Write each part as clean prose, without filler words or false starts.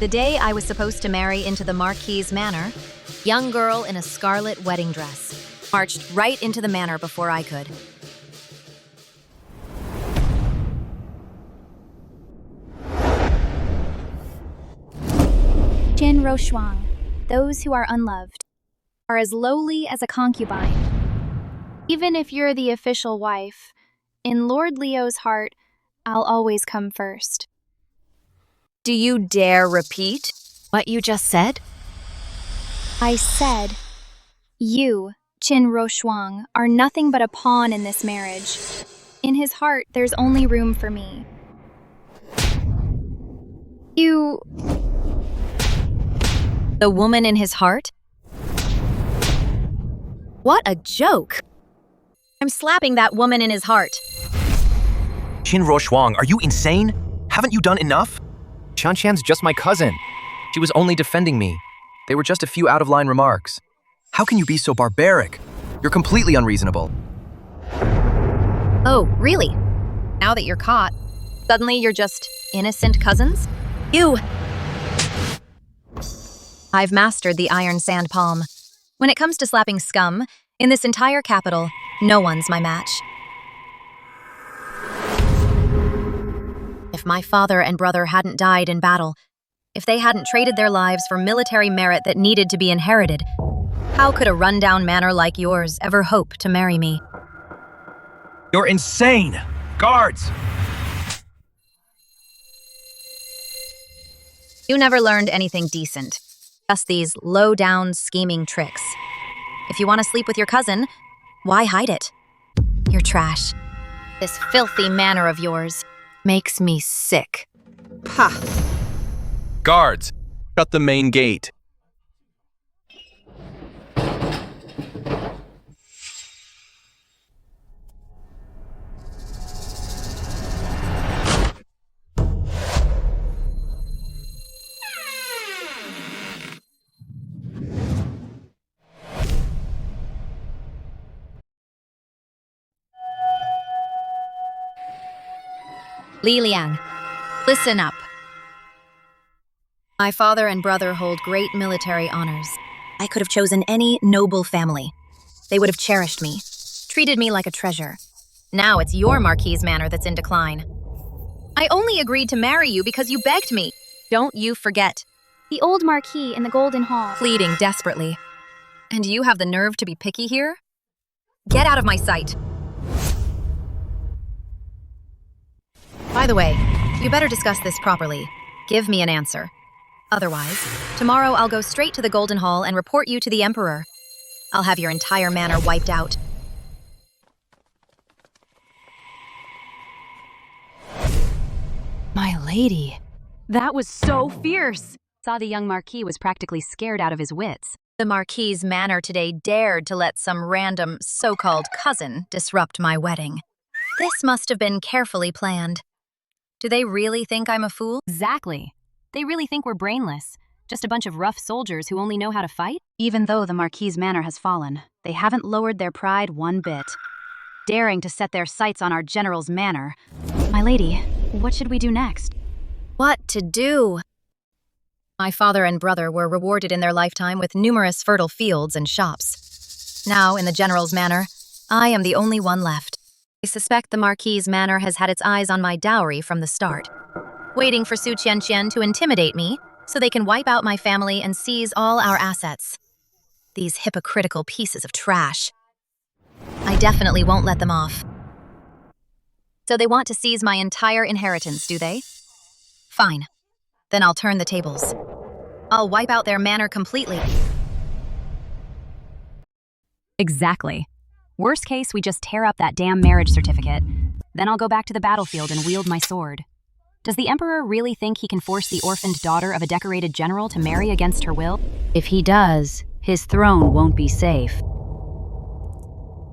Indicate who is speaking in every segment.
Speaker 1: The day I was supposed to marry into the Marquis's manor, young girl in a scarlet wedding dress marched right into the manor before I could.
Speaker 2: Jin Roshuang, those who are unloved, are as lowly as a concubine. Even if you're the official wife, in Lord Leo's heart, I'll always come first.
Speaker 1: Do you dare repeat what you just said?
Speaker 2: I said, you, Qin Roshuang, are nothing but a pawn in this marriage. In his heart, there's only room for me. You...
Speaker 1: The woman in his heart? What a joke! I'm slapping that woman in his heart.
Speaker 3: Qin Roshuang, are you insane? Haven't you done enough?
Speaker 4: Chanshan's just my cousin. She was only defending me. They were just a few out-of-line remarks.
Speaker 3: How can you be so barbaric?
Speaker 4: You're completely unreasonable.
Speaker 1: Oh, really? Now that you're caught, suddenly you're just innocent cousins? You! I've mastered the iron sand palm. When it comes to slapping scum, in this entire capital, no one's my match. If my father and brother hadn't died in battle, if they hadn't traded their lives for military merit that needed to be inherited, how could a rundown manor like yours ever hope to marry me?
Speaker 3: You're insane! Guards!
Speaker 1: You never learned anything decent. Just these low-down, scheming tricks. If you want to sleep with your cousin, why hide it? You're trash. This filthy manner of yours makes me sick. Pah!
Speaker 4: Guards, shut the main gate.
Speaker 1: Li Liang, listen up. My father and brother hold great military honors. I could have chosen any noble family. They would have cherished me, treated me like a treasure. Now it's your Marquis's manor that's in decline. I only agreed to marry you because you begged me. Don't you forget.
Speaker 2: The old Marquis in the Golden Hall.
Speaker 1: Pleading desperately. And you have the nerve to be picky here? Get out of my sight. By the way, you better discuss this properly. Give me an answer. Otherwise, tomorrow I'll go straight to the Golden Hall and report you to the Emperor. I'll have your entire manor wiped out.
Speaker 5: My lady, that was so fierce. Saw the young Marquis was practically scared out of his wits.
Speaker 1: The Marquis's manor today dared to let some random so-called cousin disrupt my wedding. This must have been carefully planned. Do they really think I'm a fool?
Speaker 5: Exactly. They really think we're brainless. Just a bunch of rough soldiers who only know how to fight? Even though the Marquis's manor has fallen, they haven't lowered their pride one bit. Daring to set their sights on our general's manor. My lady, what should we do next?
Speaker 1: What to do? My father and brother were rewarded in their lifetime with numerous fertile fields and shops. Now, in the general's manor, I am the only one left. I suspect the Marquis's manor has had its eyes on my dowry from the start, waiting for Su Qianqian to intimidate me so they can wipe out my family and seize all our assets. These hypocritical pieces of trash. I definitely won't let them off. So they want to seize my entire inheritance, do they? Fine. Then I'll turn the tables. I'll wipe out their manor completely.
Speaker 5: Exactly. Worst case, we just tear up that damn marriage certificate. Then I'll go back to the battlefield and wield my sword. Does the Emperor really think he can force the orphaned daughter of a decorated general to marry against her will?
Speaker 6: If he does, his throne won't be safe.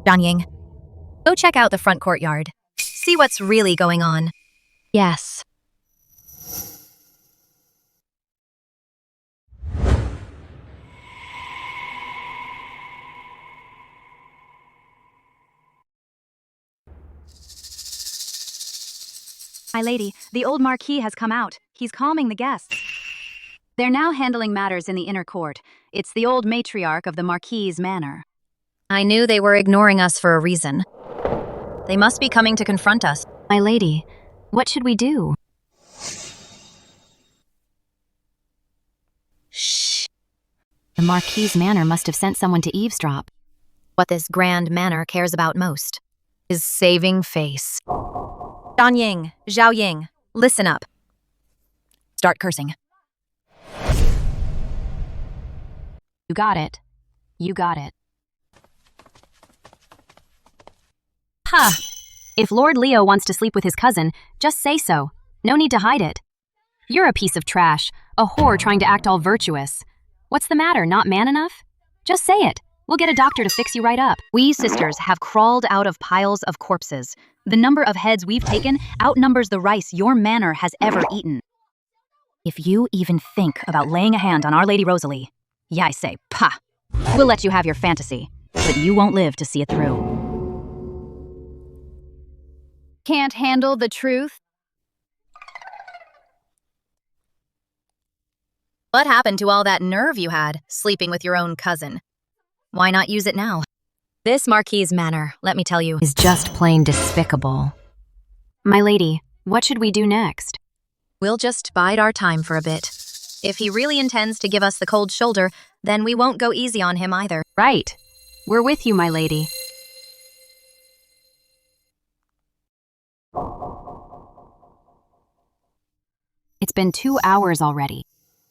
Speaker 1: Jianying, go check out the front courtyard. See what's really going on.
Speaker 6: Yes.
Speaker 5: My lady, the old Marquis has come out. He's calming the guests. They're now handling matters in the inner court. It's the old matriarch of the Marquis' manor.
Speaker 1: I knew they were ignoring us for a reason. They must be coming to confront us.
Speaker 5: My lady, what should we do?
Speaker 1: Shh.
Speaker 5: The Marquis' manor must have sent someone to eavesdrop.
Speaker 1: What this grand manor cares about most is saving face. Zhao Ying, listen up. Start cursing.
Speaker 5: You got it. You got it. Ha! If Lord Leo wants to sleep with his cousin, just say so. No need to hide it. You're a piece of trash, a whore trying to act all virtuous. What's the matter, not man enough? Just say it. We'll get a doctor to fix you right up.
Speaker 6: We sisters have crawled out of piles of corpses. The number of heads we've taken outnumbers the rice your manor has ever eaten. If you even think about laying a hand on Our Lady Rosalie, yeah, I say, pah. We'll let you have your fantasy, but you won't live to see it through.
Speaker 2: Can't handle the truth?
Speaker 1: What happened to all that nerve you had, sleeping with your own cousin? Why not use it now? This Marquis' manor, let me tell you,
Speaker 5: Is just plain despicable. My lady, what should we do next?
Speaker 1: we'll just bide our time for a bit. If he really intends to give us the cold shoulder, then we won't go easy on him either.
Speaker 5: Right. We're with you, my lady. It's been 2 hours already.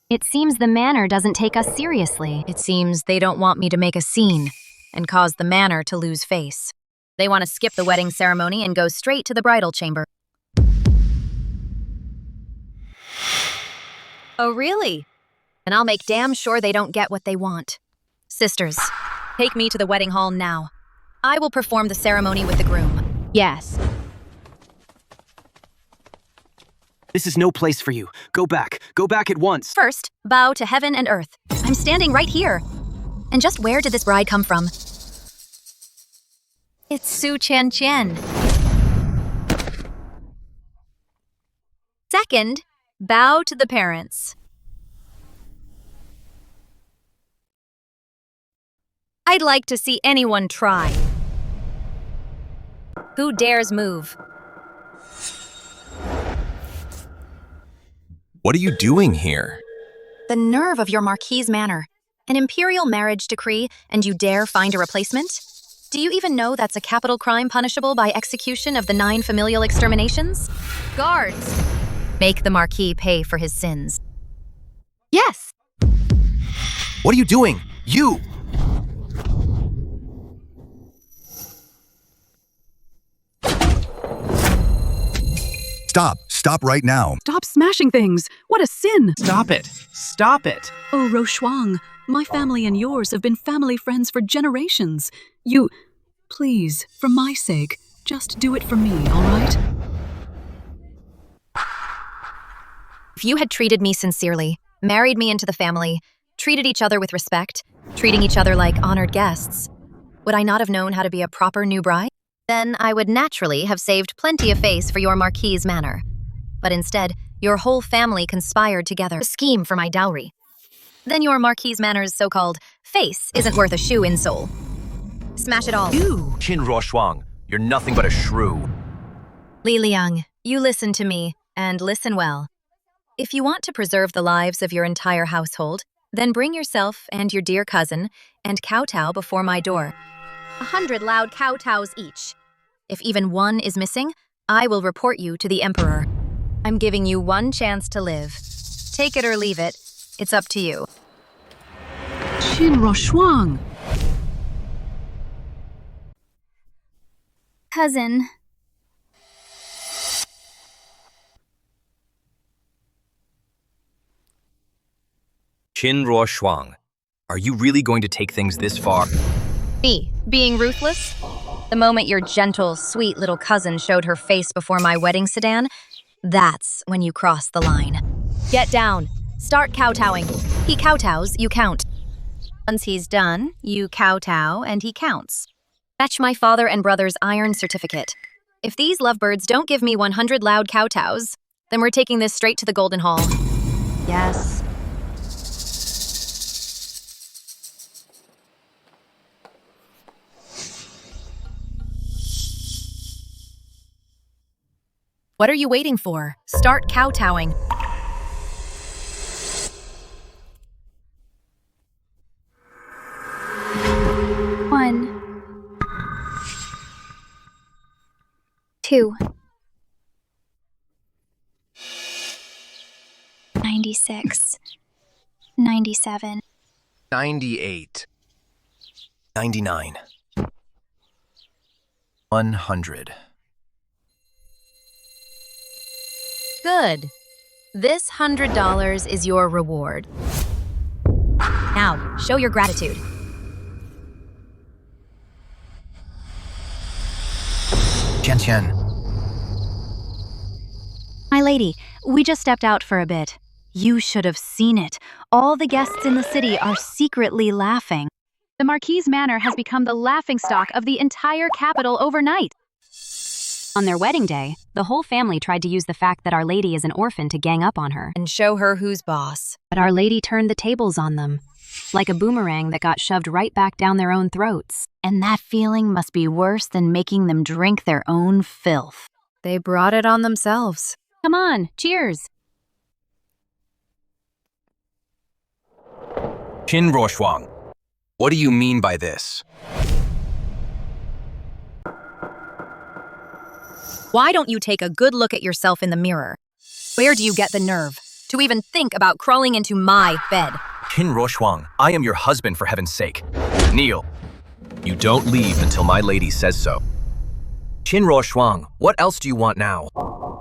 Speaker 5: It seems the manor doesn't take us seriously.
Speaker 1: It seems they don't want me to make a scene and cause the manor to lose face. They want to skip the wedding ceremony and go straight to the bridal chamber. Oh, really? And I'll make damn sure they don't get what they want. Sisters, take me to the wedding hall now. I will perform the ceremony with the groom.
Speaker 6: Yes.
Speaker 3: This is no place for you. Go back. Go back at once.
Speaker 1: First, bow to heaven and earth. I'm standing right here. And just where did this bride come from? It's Su Qian. Second, bow to the parents. I'd like to see anyone try. Who dares move?
Speaker 4: What are you doing here?
Speaker 1: The nerve of your Marquis' manor. An imperial marriage decree, and you dare find a replacement? Do you even know that's a capital crime punishable by execution of the 9 familial exterminations? Guards! Make the Marquis pay for his sins. Yes!
Speaker 3: What are you doing? You!
Speaker 7: Stop. Stop right now.
Speaker 8: Stop smashing things! What a sin!
Speaker 9: Stop it! Stop it!
Speaker 8: Oh, Rochuang, my family and yours have been family friends for generations. Please, for my sake, just do it for me, all right?
Speaker 1: If you had treated me sincerely, married me into the family, treated each other with respect, treating each other like honored guests, would I not have known how to be a proper new bride? Then I would naturally have saved plenty of face for your Marquis' manor. But instead, your whole family conspired together to scheme for my dowry. Then your Marquis' manor's so-called face isn't worth a shoe in Seoul. Smash it all.
Speaker 3: You! Qin Ruoxuang, you're nothing but a shrew.
Speaker 1: Li Liang, you listen to me, and listen well. If you want to preserve the lives of your entire household, then bring yourself and your dear cousin and kowtow before my door. 100 loud kowtows each. If even one is missing, I will report you to the emperor. I'm giving you one chance to live. Take it or leave it. It's up to you.
Speaker 8: Qin Rochuang!
Speaker 2: Cousin.
Speaker 4: Qin Ruoxuang, are you really going to take things this far?
Speaker 1: Me, being ruthless? The moment your gentle, sweet little cousin showed her face before my wedding sedan, that's when you crossed the line. Get down. Start kowtowing. He kowtows, you count. Once he's done, you kowtow and he counts. Fetch my father and brother's iron certificate. If these lovebirds don't give me 100 loud kowtows, then we're taking this straight to the Golden Hall.
Speaker 6: Yes.
Speaker 1: What are you waiting for? Start kowtowing.
Speaker 2: One. 2. 96. 97.
Speaker 4: 98. 99. 100.
Speaker 1: Good. This $100 is your reward. Now, show your gratitude.
Speaker 3: Qian.
Speaker 6: My lady, we just stepped out for a bit. You should have seen it. All the guests in the city are secretly laughing.
Speaker 5: The Marquise Manor has become the laughingstock of the entire capital overnight. On their wedding day, the whole family tried to use the fact that Our Lady is an orphan to gang up on her.
Speaker 1: And show her who's boss.
Speaker 5: But Our Lady turned the tables on them, like a boomerang that got shoved right back down their own throats.
Speaker 6: And that feeling must be worse than making them drink their own filth.
Speaker 1: They brought it on themselves.
Speaker 5: Come on, cheers!
Speaker 4: Qin Ruoxuang, what do you mean by this?
Speaker 1: Why don't you take a good look at yourself in the mirror? Where do you get the nerve to even think about crawling into my bed?
Speaker 4: Qin Ruoxuang, I am your husband, for heaven's sake. Kneel. You don't leave until my lady says so. Qin Ruoxuang, what else do you want now?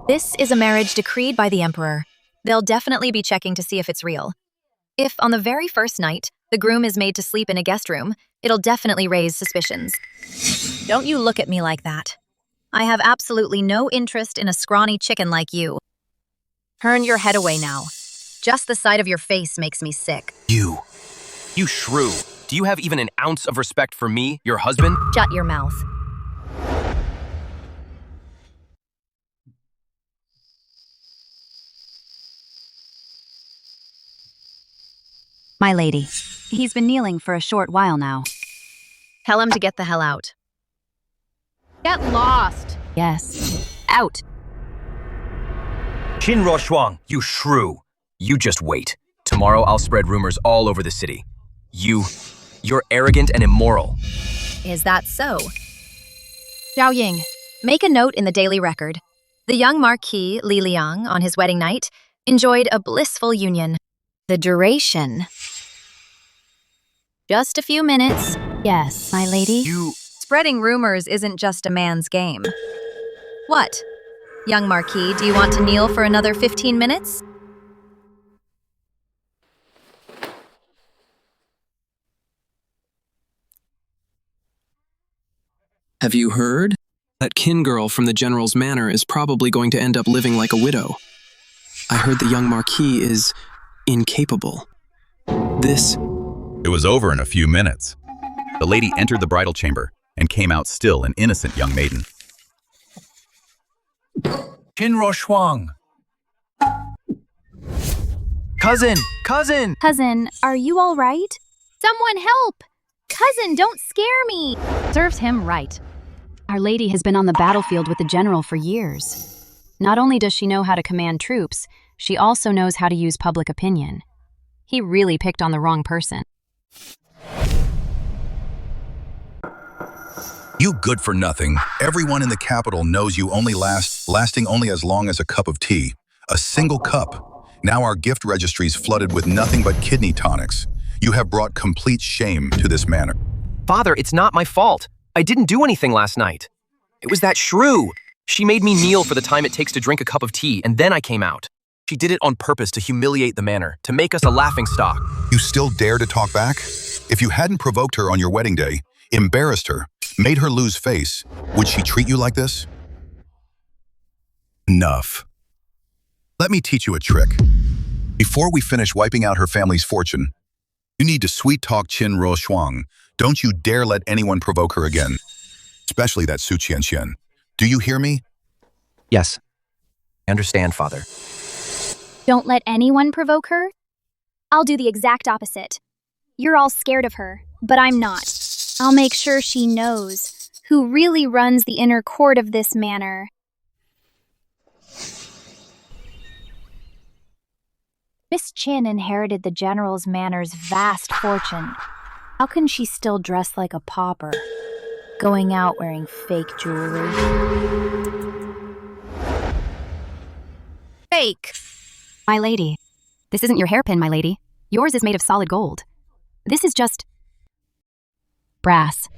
Speaker 1: This is a marriage decreed by the emperor. They'll definitely be checking to see if it's real. If on the very first night, the groom is made to sleep in a guest room, it'll definitely raise suspicions. Don't you look at me like that. I have absolutely no interest in a scrawny chicken like you. Turn your head away now. Just the sight of your face makes me sick.
Speaker 4: You shrew. Do you have even an ounce of respect for me, your husband?
Speaker 1: Shut your mouth.
Speaker 6: My lady, he's been kneeling for a short while now.
Speaker 1: Tell him to get the hell out.
Speaker 5: Get lost!
Speaker 6: Yes.
Speaker 5: Out!
Speaker 4: Qin Ruoxuang, you shrew. You just wait. Tomorrow I'll spread rumors all over the city. You're arrogant and immoral.
Speaker 1: Is that so? Zhao Ying, make a note in the daily record. The young Marquis Li Liang, on his wedding night, enjoyed a blissful union. The duration. Just a few minutes.
Speaker 6: Yes, my lady.
Speaker 1: Spreading rumors isn't just a man's game. What? Young Marquis, do you want to kneel for another 15 minutes?
Speaker 10: Have you heard? That kin girl from the General's Manor is probably going to end up living like a widow. I heard the young Marquis is incapable.
Speaker 7: It was over in a few minutes. The lady entered the bridal chamber and came out still an innocent young maiden.
Speaker 3: Qin Ruoxuang.
Speaker 4: Cousin!
Speaker 2: Cousin, are you all right? Someone help! Cousin, don't scare me!
Speaker 5: Serves him right. Our Lady has been on the battlefield with the general for years. Not only does she know how to command troops, she also knows how to use public opinion. He really picked on the wrong person.
Speaker 7: You good for nothing. Everyone in the capital knows you only lasting only as long as a cup of tea. A single cup. Now our gift registry's flooded with nothing but kidney tonics. You have brought complete shame to this manor.
Speaker 4: Father, it's not my fault. I didn't do anything last night. It was that shrew. She made me kneel for the time it takes to drink a cup of tea, and then I came out. She did it on purpose to humiliate the manor, to make us a laughingstock.
Speaker 7: You still dare to talk back? If you hadn't provoked her on your wedding day, embarrassed her, made her lose face, would she treat you like this? Enough. Let me teach you a trick. Before we finish wiping out her family's fortune, you need to sweet-talk Qin Ruoxuang. Don't you dare let anyone provoke her again, especially that Su Qianxian. Do you hear me?
Speaker 4: Yes. I understand, Father.
Speaker 2: Don't let anyone provoke her? I'll do the exact opposite. You're all scared of her, but I'm not. I'll make sure she knows who really runs the inner court of this manor. Miss Chin inherited the general's manor's vast fortune. How can she still dress like a pauper, going out wearing fake jewelry?
Speaker 1: Fake!
Speaker 5: My lady, this isn't your hairpin, my lady. Yours is made of solid gold. This is just brass.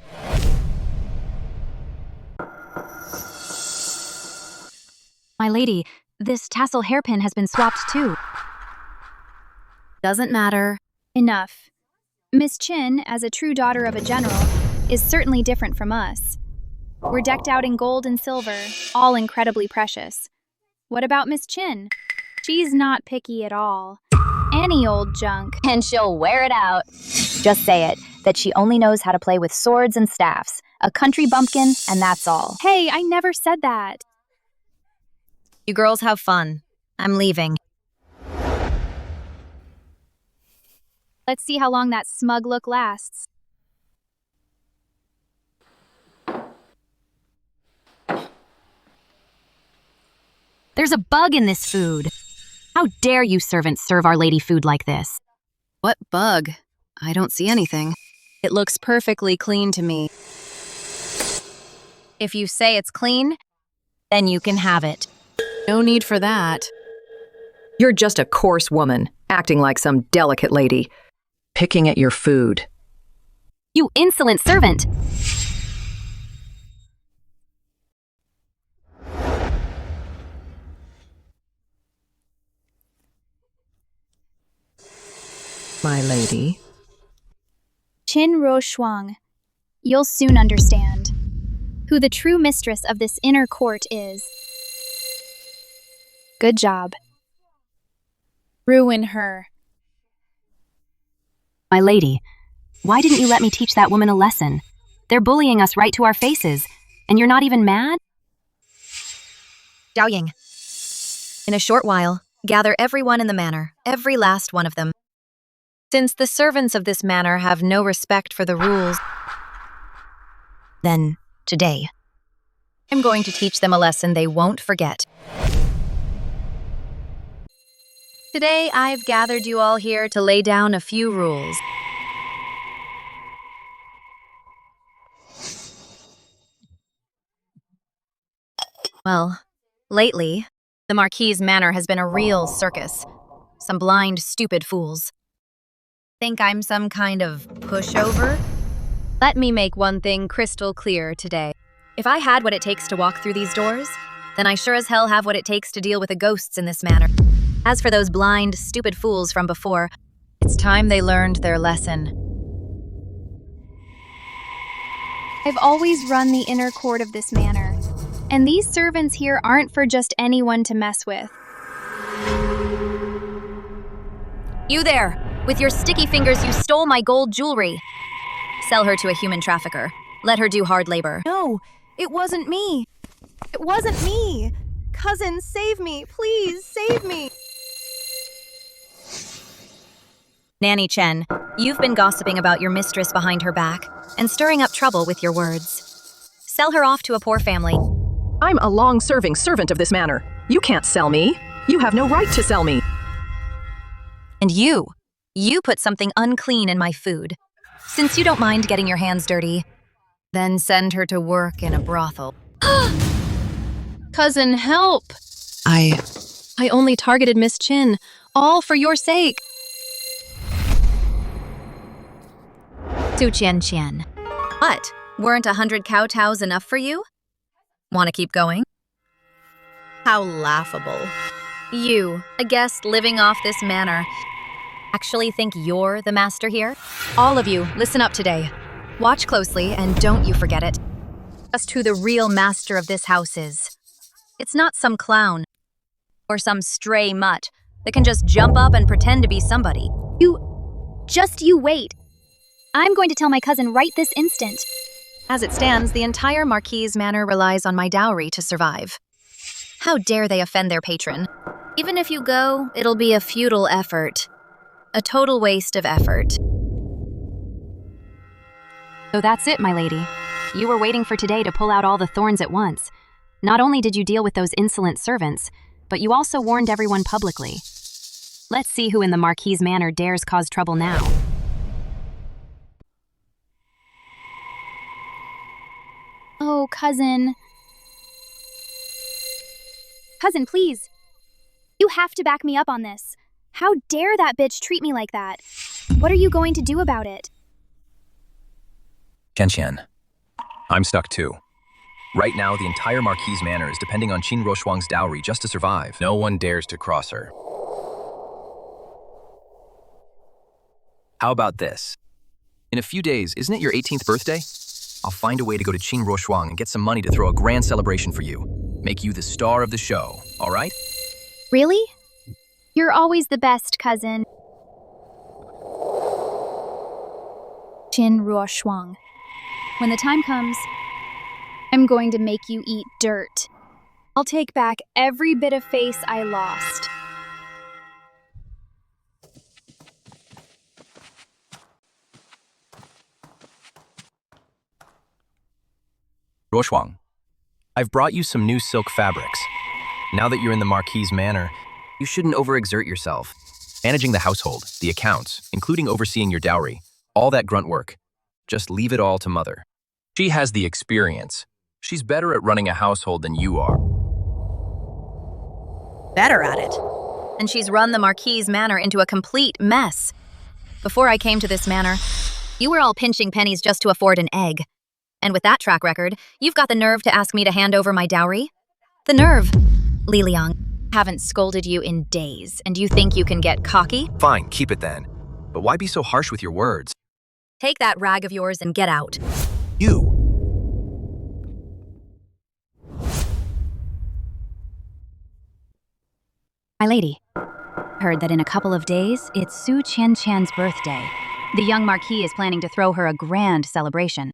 Speaker 5: My lady, this tassel hairpin has been swapped too.
Speaker 1: Doesn't matter.
Speaker 2: Enough. Miss Chin, as a true daughter of a general, is certainly different from us. We're decked out in gold and silver, all incredibly precious. What about Miss Chin? She's not picky at all. Any old junk.
Speaker 6: And she'll wear it out. Just say it, that she only knows how to play with swords and staffs, a country bumpkin, and that's all.
Speaker 2: Hey, I never said that.
Speaker 1: You girls have fun. I'm leaving.
Speaker 2: Let's see how long that smug look lasts.
Speaker 5: There's a bug in this food. How dare you servants serve our lady food like this?
Speaker 1: What bug? I don't see anything. It looks perfectly clean to me. If you say it's clean, then you can have it. No need for that.
Speaker 11: You're just a coarse woman, acting like some delicate lady, picking at your food.
Speaker 5: You insolent servant!
Speaker 11: My lady.
Speaker 2: Qin Ruoshuang, you'll soon understand who the true mistress of this inner court is. Good job. Ruin her.
Speaker 5: My lady, why didn't you let me teach that woman a lesson? They're bullying us right to our faces, and you're not even mad?
Speaker 1: Zhao Ying. In a short while, gather everyone in the manor, every last one of them. Since the servants of this manor have no respect for the rules, then today, I'm going to teach them a lesson they won't forget. Today, I've gathered you all here to lay down a few rules. Well, lately, the Marquis's manor has been a real circus. Some blind, stupid fools. Think I'm some kind of pushover? Let me make one thing crystal clear today. If I had what it takes to walk through these doors, then I sure as hell have what it takes to deal with the ghosts in this manor. As for those blind, stupid fools from before, it's time they learned their lesson.
Speaker 2: I've always run the inner court of this manor, and these servants here aren't for just anyone to mess with.
Speaker 1: You there! With your sticky fingers, you stole my gold jewelry. Sell her to a human trafficker. Let her do hard labor.
Speaker 12: No, it wasn't me. It wasn't me. Cousin, save me. Please, save me.
Speaker 1: Nanny Chen, you've been gossiping about your mistress behind her back and stirring up trouble with your words. Sell her off to a poor family.
Speaker 11: I'm a long-serving servant of this manor. You can't sell me. You have no right to sell me.
Speaker 1: And you put something unclean in my food. Since you don't mind getting your hands dirty, then send her to work in a brothel.
Speaker 12: Cousin, help. I only targeted Miss Chin, all for your sake.
Speaker 1: Su Qian. What? Weren't 100 kowtows enough for you? Want to keep going? How laughable. You, a guest living off this manor, actually think you're the master here? All of you, listen up today. Watch closely and don't you forget it. Just who the real master of this house is. It's not some clown or some stray mutt that can just jump up and pretend to be somebody.
Speaker 2: You wait. I'm going to tell my cousin right this instant.
Speaker 1: As it stands, the entire Marquis's manor relies on my dowry to survive. How dare they offend their patron? Even if you go, it'll be a futile effort. A total waste of effort.
Speaker 5: So that's it, my lady. You were waiting for today to pull out all the thorns at once. Not only did you deal with those insolent servants, but you also warned everyone publicly. Let's see who in the Marquis' manor dares cause trouble now.
Speaker 2: Oh, cousin. Cousin, please. You have to back me up on this. How dare that bitch treat me like that? What are you going to do about it?
Speaker 4: Qian, I'm stuck too. Right now, the entire Marquis' manor is depending on Qin Ruoxuang's dowry just to survive. No one dares to cross her. How about this? In a few days, isn't it your 18th birthday? I'll find a way to go to Qin Ruoxuang and get some money to throw a grand celebration for you. Make you the star of the show, all right?
Speaker 2: Really? You're always the best, cousin. Qin Ruoxuang. When the time comes, I'm going to make you eat dirt. I'll take back every bit of face I lost.
Speaker 4: Ruoxuang, I've brought you some new silk fabrics. Now that you're in the Marquis' manor, you shouldn't overexert yourself. Managing the household, the accounts, including overseeing your dowry, all that grunt work. Just leave it all to Mother. She has the experience. She's better at running a household than you are.
Speaker 1: Better at it. And she's run the Marquis' manor into a complete mess. Before I came to this manor, you were all pinching pennies just to afford an egg. And with that track record, you've got the nerve to ask me to hand over my dowry? The nerve. Li Liang, haven't scolded you in days, and you think you can get cocky?
Speaker 4: Fine, keep it then. But why be so harsh with your words?
Speaker 1: Take that rag of yours and get out.
Speaker 4: You.
Speaker 6: My lady, heard that in a couple of days, it's Su Qianqian's birthday. The young Marquis is planning to throw her a grand celebration.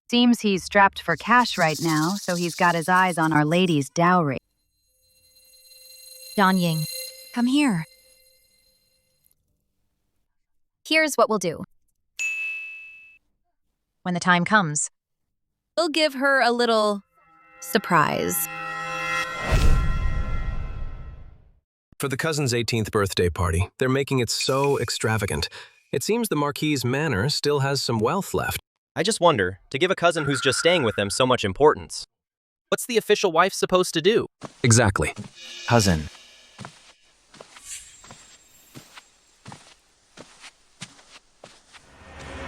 Speaker 6: Seems he's strapped for cash right now, so he's got his eyes on Our Lady's dowry.
Speaker 1: Zhan Ying, come here. Here's what we'll do. When the time comes, we'll give her a little surprise.
Speaker 10: For the cousin's 18th birthday party, they're making it so extravagant. It seems the Marquis' manor still has some wealth left.
Speaker 13: I just wonder, to give a cousin who's just staying with them so much importance, what's the official wife supposed to do?
Speaker 10: Exactly.
Speaker 3: Cousin.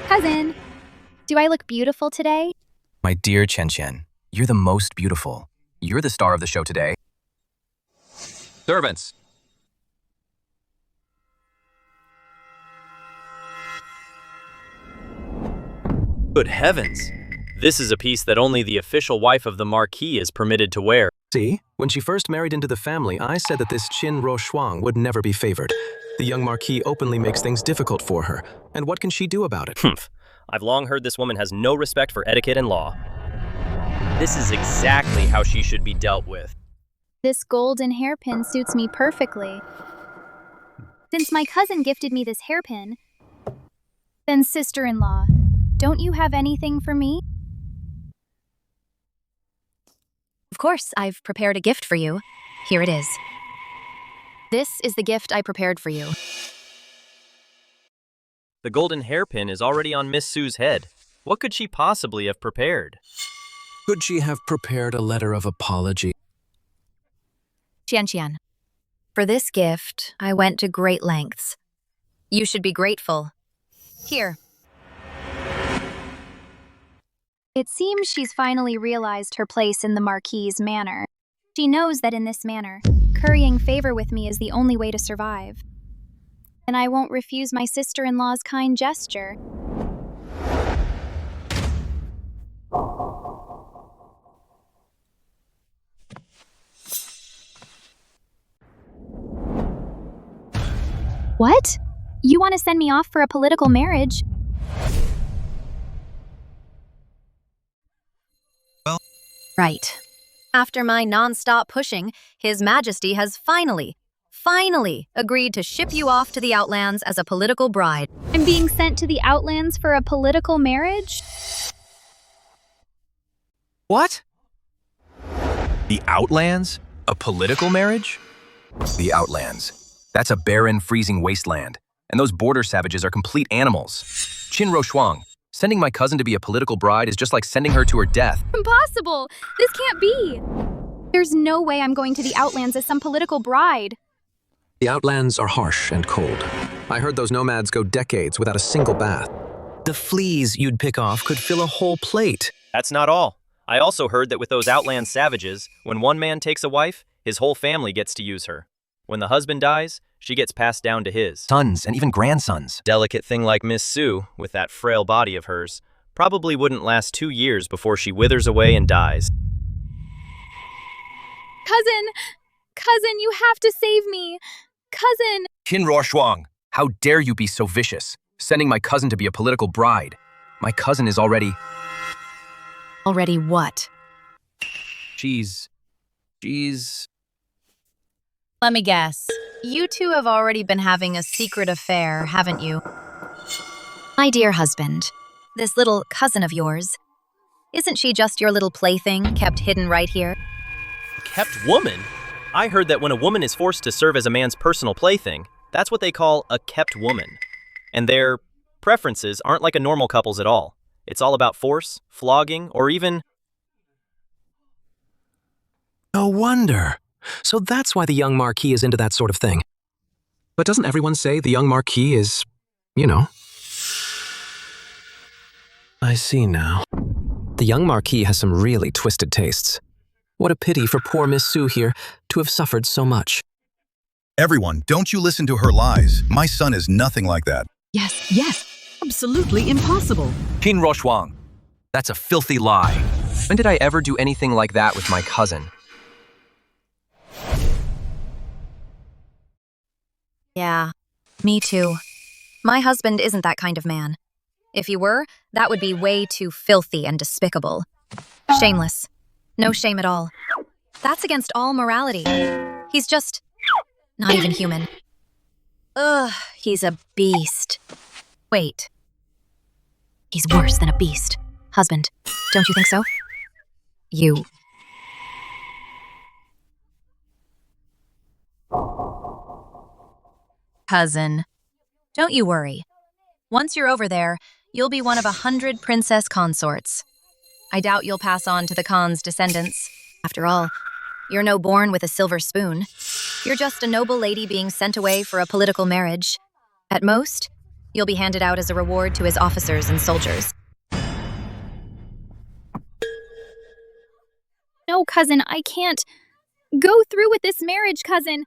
Speaker 2: Cousin, do I look beautiful today?
Speaker 4: My dear Qian, you're the most beautiful. You're the star of the show today. Servants!
Speaker 13: Good heavens! This is a piece that only the official wife of the Marquis is permitted to wear.
Speaker 10: See, when she first married into the family, I said that this Qin Ruoxuang would never be favored. The young Marquis openly makes things difficult for her, and what can she do about it?
Speaker 13: Humph. I've long heard this woman has no respect for etiquette and law. This is exactly how she should be dealt with.
Speaker 2: This golden hairpin suits me perfectly. Since my cousin gifted me this hairpin, then sister-in-law, don't you have anything for me?
Speaker 1: Of course, I've prepared a gift for you. Here it is. This is the gift I prepared for you.
Speaker 13: The golden hairpin is already on Miss Sue's head. What could she possibly have prepared?
Speaker 10: Could she have prepared a letter of apology?
Speaker 1: Qian, for this gift, I went to great lengths. You should be grateful. Here.
Speaker 2: It seems she's finally realized her place in the Marquis' manor. She knows that in this manner, currying favor with me is the only way to survive. And I won't refuse my sister-in-law's kind gesture. What? You want to send me off for a political marriage?
Speaker 1: Right. After my non-stop pushing, His Majesty has finally agreed to ship you off to the Outlands as a political bride.
Speaker 2: I'm being sent to the Outlands for a political marriage?
Speaker 4: What? The Outlands? A political marriage? The Outlands. That's a barren, freezing wasteland. And those border savages are complete animals. Qin Roshuang, sending my cousin to be a political bride is just like sending her to her death.
Speaker 2: Impossible! This can't be! There's no way I'm going to the Outlands as some political bride.
Speaker 10: The Outlands are harsh and cold. I heard those nomads go decades without a single bath.
Speaker 3: The fleas you'd pick off could fill a whole plate.
Speaker 13: That's not all. I also heard that with those outland savages, when one man takes a wife, his whole family gets to use her. When the husband dies, she gets passed down to his
Speaker 3: Sons and even grandsons.
Speaker 13: Delicate thing like Miss Sue, with that frail body of hers, probably wouldn't last 2 years before she withers away and dies.
Speaker 2: Cousin, you have to save me! Cousin!
Speaker 4: Qin Roshuang, how dare you be so vicious, sending my cousin to be a political bride. My cousin is already...
Speaker 1: Already what?
Speaker 4: She's...
Speaker 1: Let me guess. You two have already been having a secret affair, haven't you? My dear husband, this little cousin of yours, isn't she just your little plaything kept hidden right here?
Speaker 13: Kept woman? I heard that when a woman is forced to serve as a man's personal plaything, that's what they call a kept woman. And their preferences aren't like a normal couple's at all. It's all about force, flogging, or even...
Speaker 10: No wonder. So that's why the young Marquis is into that sort of thing. But doesn't everyone say the young Marquis is, you know? I see now. The young Marquis has some really twisted tastes. What a pity for poor Miss Sue here to have suffered so much.
Speaker 7: Everyone, don't you listen to her lies. My son is nothing like that.
Speaker 8: Yes, absolutely impossible.
Speaker 4: Qin Roshuang, that's a filthy lie. When did I ever do anything like that with my cousin?
Speaker 1: Yeah, me too. My husband isn't that kind of man. If he were, that would be way too filthy and despicable. Shameless. No shame at all. That's against all morality. He's just not even human. Ugh, he's a beast. Wait. He's worse than a beast. Husband, don't you think so? You. Cousin, don't you worry. Once you're over there, you'll be one of 100 princess consorts. I doubt you'll pass on to the Khan's descendants. After all, you're no born with a silver spoon. You're just a noble lady being sent away for a political marriage. At most, you'll be handed out as a reward to his officers and soldiers.
Speaker 2: No, cousin, I can't go through with this marriage, cousin.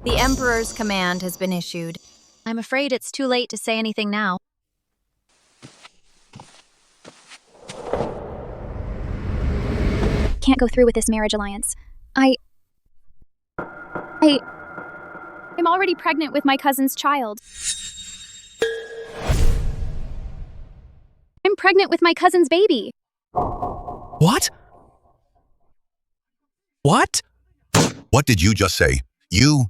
Speaker 1: The Emperor's command has been issued. I'm afraid it's too late to say anything now.
Speaker 2: Can't go through with this marriage alliance. I'm already pregnant with my cousin's child. I'm pregnant with my cousin's baby.
Speaker 10: What? What?
Speaker 7: What did you just say? You...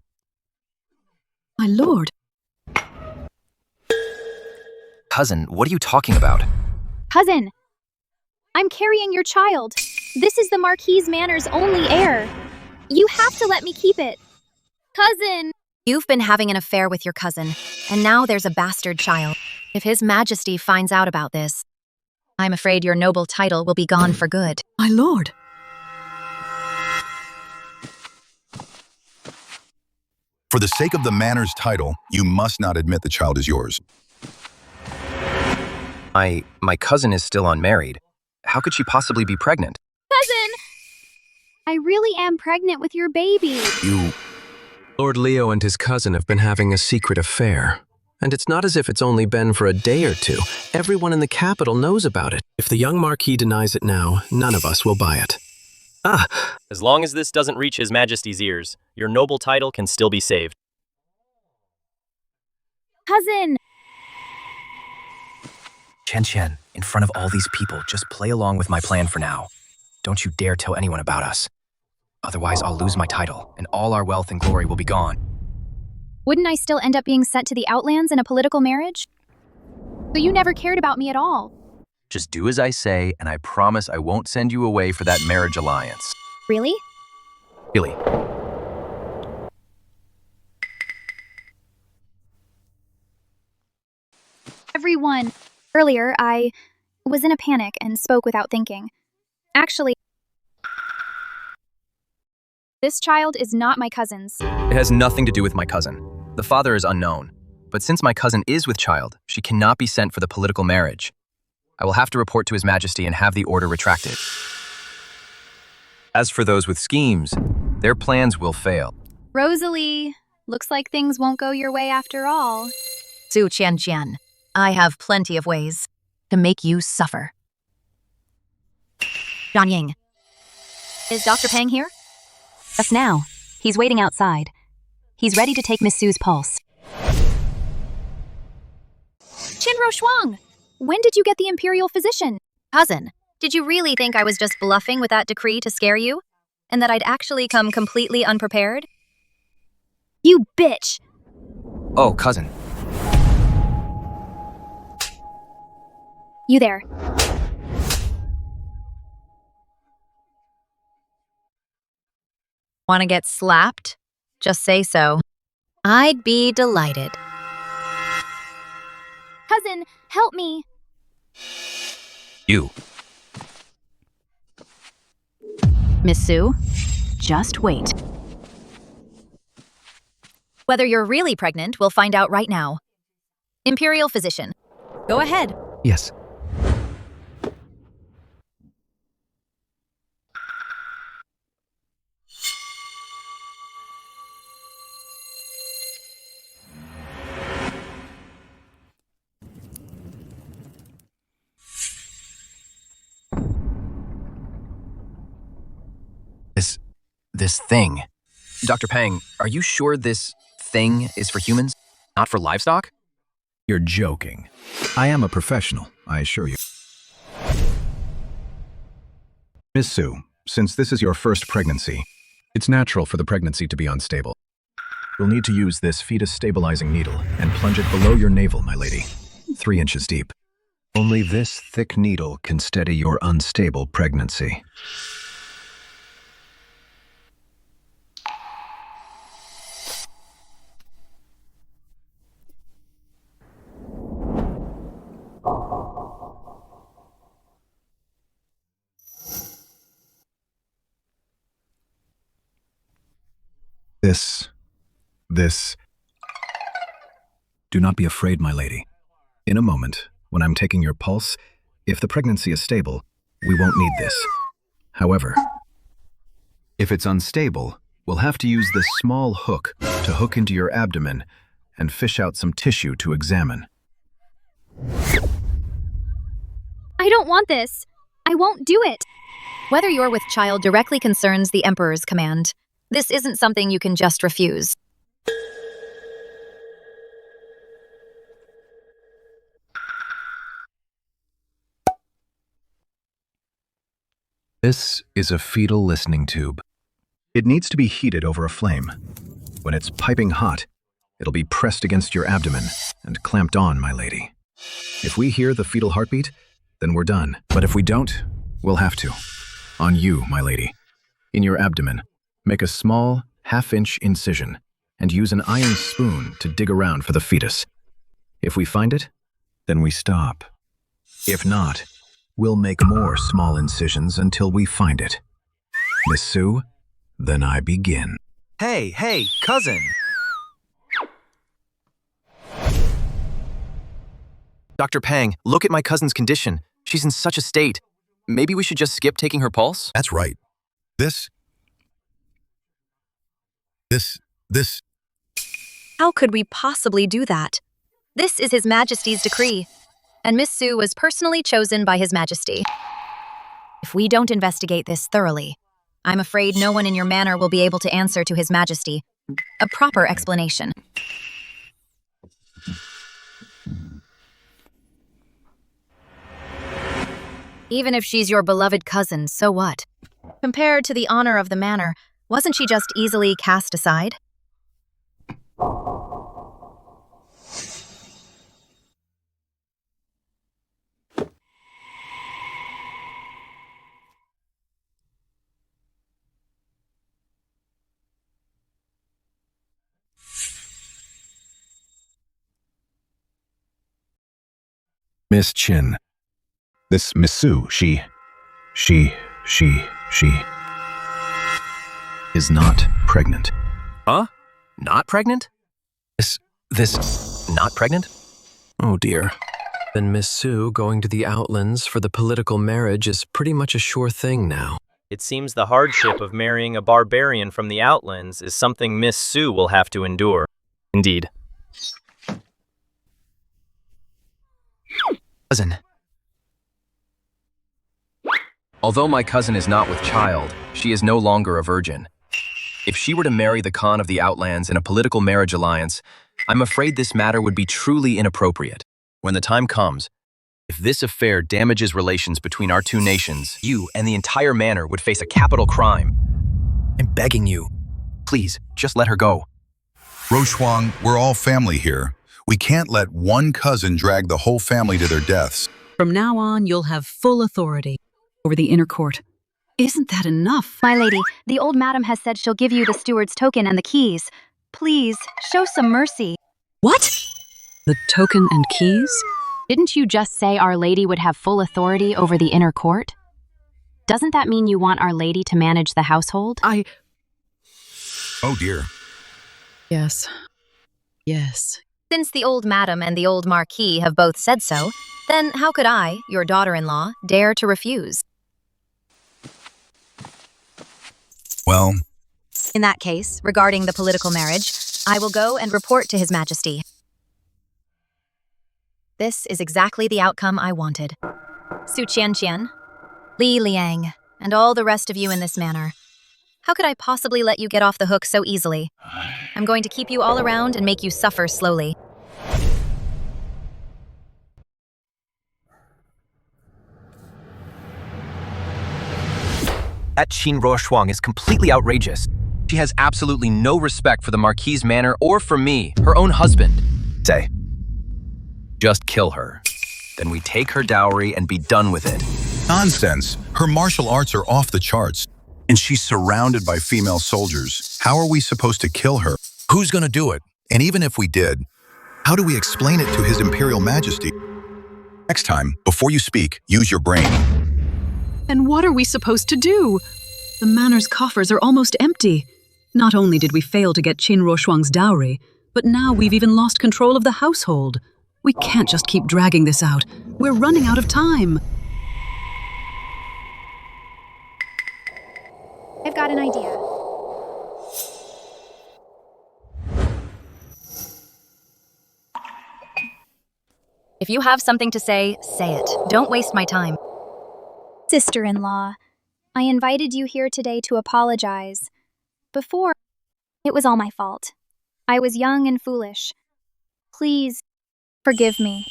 Speaker 8: My lord.
Speaker 4: Cousin, what are you talking about?
Speaker 2: Cousin, I'm carrying your child. This is the Marquis Manor's only heir. You have to let me keep it. Cousin!
Speaker 1: You've been having an affair with your cousin, and now there's a bastard child. If His Majesty finds out about this, I'm afraid your noble title will be gone for good.
Speaker 8: My lord.
Speaker 7: For the sake of the manor's title, you must not admit the child is yours.
Speaker 4: My cousin is still unmarried. How could she possibly be pregnant?
Speaker 2: Cousin! I really am pregnant with your baby.
Speaker 10: Lord Leo and his cousin have been having a secret affair. And it's not as if it's only been for a day or two. Everyone in the capital knows about it. If the young Marquis denies it now, none of us will buy it.
Speaker 13: As long as this doesn't reach His Majesty's ears, your noble title can still be saved.
Speaker 2: Cousin!
Speaker 3: Chen, in front of all these people, just play along with my plan for now. Don't you dare tell anyone about us. Otherwise, I'll lose my title, and all our wealth and glory will be gone.
Speaker 2: Wouldn't I still end up being sent to the Outlands in a political marriage? So you never cared about me at all.
Speaker 4: Just do as I say, and I promise I won't send you away for that marriage alliance.
Speaker 2: Really?
Speaker 4: Really.
Speaker 2: everyone. Earlier, I was in a panic and spoke without thinking. Actually, this child is not my cousin's.
Speaker 4: It has nothing to do with my cousin. The father is unknown. But since my cousin is with child, she cannot be sent for the political marriage. I will have to report to His Majesty and have the order retracted. As for those with schemes, their plans will fail.
Speaker 2: Rosalie, looks like things won't go your way after all.
Speaker 1: Su Qian, I have plenty of ways to make you suffer. Zhang Ying. Is Dr. Pang here?
Speaker 5: Just now. He's waiting outside. He's ready to take Miss Sue's pulse.
Speaker 2: Qinro Shuang, when did you get the imperial physician?
Speaker 1: Cousin, did you really think I was just bluffing with that decree to scare you? And that I'd actually come completely unprepared?
Speaker 2: You bitch!
Speaker 4: Oh, cousin.
Speaker 2: You there.
Speaker 1: Want to get slapped? Just say so. I'd be delighted.
Speaker 2: Cousin, help me.
Speaker 4: You.
Speaker 5: Miss Sue, just wait.
Speaker 1: Whether you're really pregnant, we'll find out right now. Imperial physician, go ahead.
Speaker 3: Yes. This thing.
Speaker 4: Dr. Pang, are you sure this thing is for humans, not for livestock?
Speaker 14: You're joking. I am a professional, I assure you. Miss Sue, since this is your first pregnancy, it's natural for the pregnancy to be unstable. You'll need to use this fetus-stabilizing needle and plunge it below your navel, my lady, 3 inches deep. Only this thick needle can steady your unstable pregnancy. This. Do not be afraid, my lady. In a moment, when I'm taking your pulse, if the pregnancy is stable, we won't need this. However, if it's unstable, we'll have to use this small hook to hook into your abdomen and fish out some tissue to examine.
Speaker 2: I don't want this. I won't do it.
Speaker 1: Whether you're with child directly concerns the Emperor's command. This isn't something you can just refuse.
Speaker 14: This is a fetal listening tube. It needs to be heated over a flame. When it's piping hot, it'll be pressed against your abdomen and clamped on, my lady. If we hear the fetal heartbeat, then we're done. But if we don't, we'll have to. On you, my lady. In your abdomen, make a small, half-inch incision and use an iron spoon to dig around for the fetus. If we find it, then we stop. If not, we'll make more small incisions until we find it. Miss Sue, then I begin.
Speaker 4: Hey, cousin! Dr. Pang, look at my cousin's condition. She's in such a state. Maybe we should just skip taking her pulse?
Speaker 7: That's right. This.
Speaker 1: How could we possibly do that? This is His Majesty's decree, and Miss Sue was personally chosen by His Majesty. If we don't investigate this thoroughly, I'm afraid no one in your manor will be able to answer to His Majesty a proper explanation. Even if she's your beloved cousin, so what? Compared to the honor of the manor, wasn't she just easily cast aside?
Speaker 14: Miss Chin. This Miss Su, she is not pregnant.
Speaker 4: Huh? Not pregnant? This not pregnant?
Speaker 10: Oh dear. Then Miss Sue going to the Outlands for the political marriage is pretty much a sure thing now.
Speaker 13: It seems the hardship of marrying a barbarian from the Outlands is something Miss Sue will have to endure.
Speaker 4: Indeed. Cousin. Although my cousin is not with child, she is no longer a virgin. If she were to marry the Khan of the Outlands in a political marriage alliance, I'm afraid this matter would be truly inappropriate. When the time comes, if this affair damages relations between our two nations, you and the entire manor would face a capital crime. I'm begging you. Please, just let her go.
Speaker 7: Roshuang, we're all family here. We can't let one cousin drag the whole family to their deaths.
Speaker 8: From now on, you'll have full authority over the inner court. Isn't that enough?
Speaker 6: My lady, the old madam has said she'll give you the steward's token and the keys. Please, show some mercy.
Speaker 8: What? The token and keys?
Speaker 5: Didn't you just say Our Lady would have full authority over the inner court? Doesn't that mean you want Our Lady to manage the household?
Speaker 7: Oh dear.
Speaker 8: Yes. Yes.
Speaker 1: Since the old madam and the old marquis have both said so, then how could I, your daughter-in-law, dare to refuse?
Speaker 7: Well,
Speaker 1: In that case, regarding the political marriage, I will go and report to His Majesty. This is exactly the outcome I wanted. Su Qianqian, Li Liang, and all the rest of you in this manor. How could I possibly let you get off the hook so easily? I'm going to keep you all around and make you suffer slowly.
Speaker 4: That Qin Ruoshuang is completely outrageous. She has absolutely no respect for the Marquis's manor or for me, her own husband. Say, just kill her. Then we take her dowry and be done with it.
Speaker 7: nonsense. Her martial arts are off the charts, and she's surrounded by female soldiers. How are we supposed to kill her? Who's gonna do it? And even if we did, how do we explain it to His Imperial Majesty? Next time, before you speak, use your brain.
Speaker 8: And what are we supposed to do? The manor's coffers are almost empty. Not only did we fail to get Qin Ruoshuang's dowry, but now we've even lost control of the household. We can't just keep dragging this out. We're running out of time.
Speaker 2: I've got an idea.
Speaker 1: If you have something to say it. Don't waste my time.
Speaker 2: Sister-in-law, I invited you here today to apologize. Before, it was all my fault. I was young and foolish. Please, forgive me.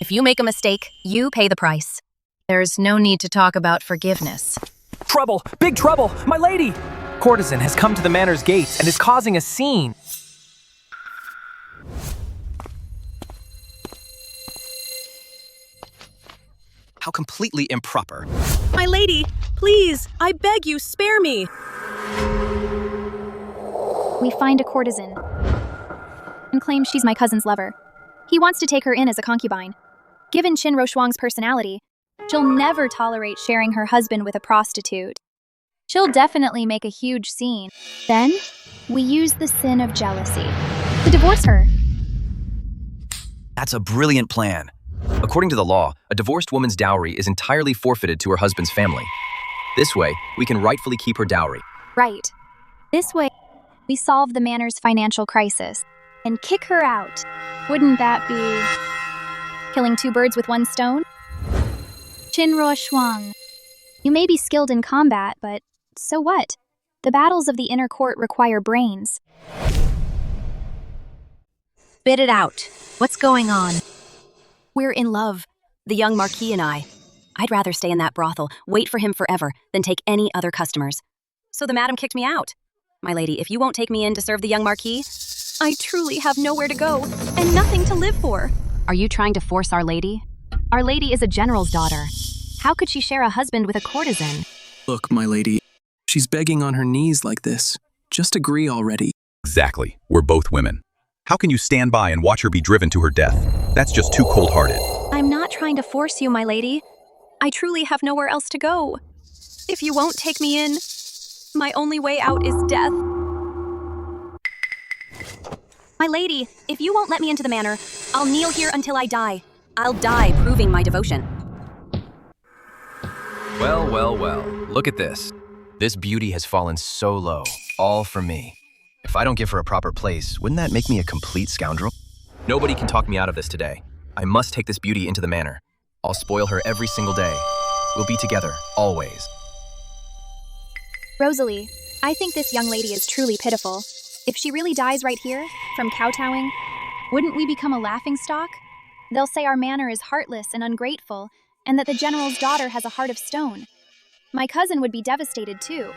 Speaker 1: If you make a mistake, you pay the price. There's no need to talk about forgiveness.
Speaker 9: Trouble! Big trouble! My lady! Courtesan has come to the manor's gates and is causing a scene.
Speaker 4: How completely improper.
Speaker 8: My lady, please, I beg you, spare me.
Speaker 2: We find a courtesan and claim she's my cousin's lover. He wants to take her in as a concubine. Given Qin Ruoshuang's personality, she'll never tolerate sharing her husband with a prostitute. She'll definitely make a huge scene. Then, we use the sin of jealousy to divorce her.
Speaker 4: That's a brilliant plan. According to the law, a divorced woman's dowry is entirely forfeited to her husband's family. This way, we can rightfully keep her dowry.
Speaker 2: Right. This way, we solve the manor's financial crisis and kick her out. Wouldn't that be killing two birds with one stone? Qin Ruoshuang, you may be skilled in combat, but so what? The battles of the inner court require brains.
Speaker 5: Spit it out. What's going on? We're in love, the young Marquis and I. I'd rather stay in that brothel, wait for him forever, than take any other customers. So the madam kicked me out. My lady, if you won't take me in to serve the young Marquis,
Speaker 2: I truly have nowhere to go and nothing to live for.
Speaker 5: are you trying to force Our Lady? Our Lady is a general's daughter. How could she share a husband with a courtesan?
Speaker 10: Look, my lady, she's begging on her knees like this. Just agree already.
Speaker 7: Exactly. We're both women. How can you stand by and watch her be driven to her death? That's just too cold-hearted.
Speaker 2: I'm
Speaker 12: trying to force you, my lady. I truly have nowhere else to go. If you won't take me in, my only way out is death. My lady, if you won't let me into the manor, I'll kneel here until I die. I'll die proving my devotion.
Speaker 3: Well, well, well. Look at this. This beauty has fallen so low, all for me. If I don't give her a proper place, wouldn't that make me a complete scoundrel? Nobody can talk me out of this today. I must take this beauty into the manor. I'll spoil her every single day. We'll be together, always.
Speaker 2: Rosalie, I think this young lady is truly pitiful. If she really dies right here, from kowtowing, wouldn't we become a laughingstock? They'll say our manor is heartless and ungrateful, and that the general's daughter has a heart of stone. My cousin would be devastated too.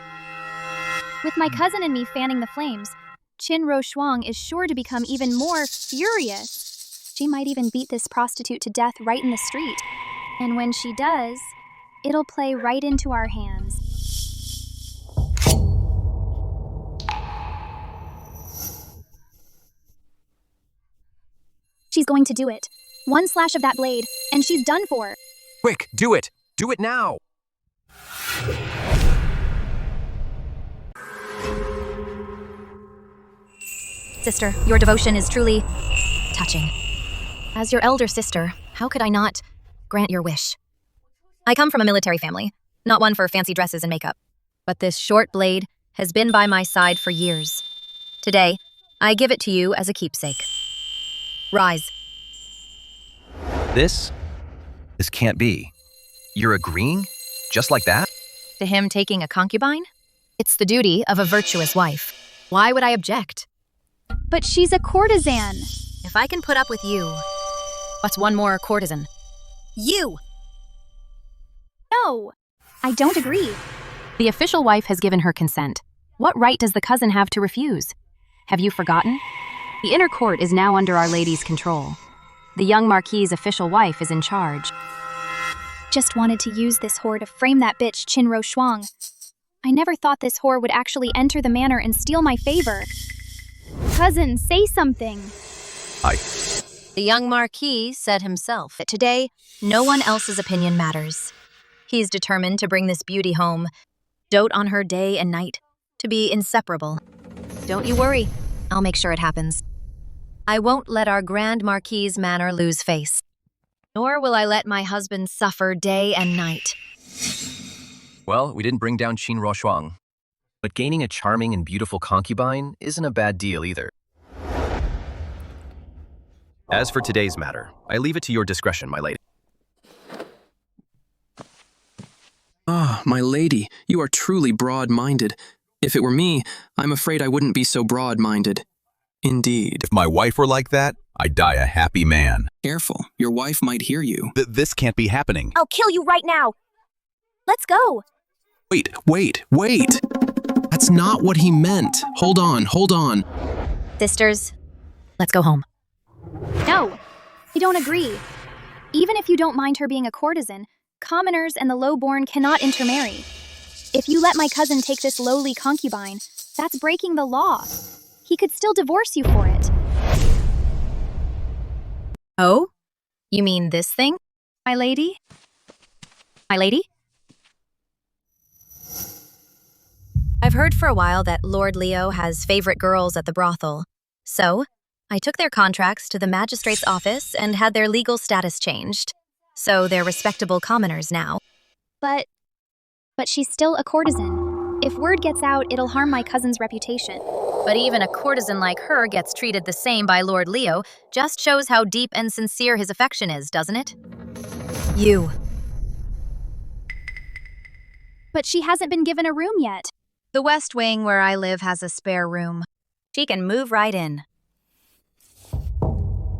Speaker 2: With my cousin and me fanning the flames, Qin Roshuang is sure to become even more furious. She might even beat this prostitute to death right in the street. And when she does, it'll play right into our hands. She's going to do it. One slash of that blade, and she's done for.
Speaker 3: Quick, do it! Do it now!
Speaker 1: Sister, your devotion is truly touching. As your elder sister, how could I not grant your wish? I come from a military family, not one for fancy dresses and makeup. But this short blade has been by my side for years. Today, I give it to you as a keepsake. Rise.
Speaker 3: This can't be. You're agreeing? Just like that?
Speaker 1: To him taking a concubine? It's the duty of a virtuous wife. Why would I object?
Speaker 2: But she's a courtesan.
Speaker 1: If I can put up with you, what's one more courtesan? You!
Speaker 2: No, I don't agree.
Speaker 5: The official wife has given her consent. What right does the cousin have to refuse? Have you forgotten? The inner court is now under Our Lady's control. The young Marquis's official wife is in charge.
Speaker 2: Just wanted to use this whore to frame that bitch Qin Roshuang. I never thought this whore would actually enter the manor and steal my favor. Cousin, say something.
Speaker 1: The young Marquis said himself that today, no one else's opinion matters. He's determined to bring this beauty home, dote on her day and night, to be inseparable. Don't you worry, I'll make sure it happens. I won't let our Grand Marquis's manor lose face. Nor will I let my husband suffer day and night.
Speaker 3: Well, we didn't bring down Qin Roshuang. But gaining a charming and beautiful concubine isn't a bad deal either. As for today's matter, I leave it to your discretion, my lady.
Speaker 10: Ah, my lady, you are truly broad-minded. If it were me, I'm afraid I wouldn't be so broad-minded. Indeed.
Speaker 7: If my wife were like that, I'd die a happy man.
Speaker 10: Careful, your wife might hear you.
Speaker 7: This can't be happening.
Speaker 12: I'll kill you right now. Let's go.
Speaker 10: Wait. That's not what he meant. Hold on.
Speaker 1: Sisters, let's go home.
Speaker 2: No, I don't agree. Even if you don't mind her being a courtesan, commoners and the low-born cannot intermarry. If you let my cousin take this lowly concubine, that's breaking the law. He could still divorce you for it.
Speaker 1: Oh? You mean this thing?
Speaker 2: My lady?
Speaker 1: My lady? I've heard for a while that Lord Leo has favorite girls at the brothel. So, I took their contracts to the magistrate's office and had their legal status changed. So they're respectable commoners now.
Speaker 2: But she's still a courtesan. If word gets out, it'll harm my cousin's reputation.
Speaker 1: But even a courtesan like her gets treated the same by Lord Leo, just shows how deep and sincere his affection is, doesn't it? You.
Speaker 2: But she hasn't been given a room yet.
Speaker 1: The West Wing where I live has a spare room. She can move right in.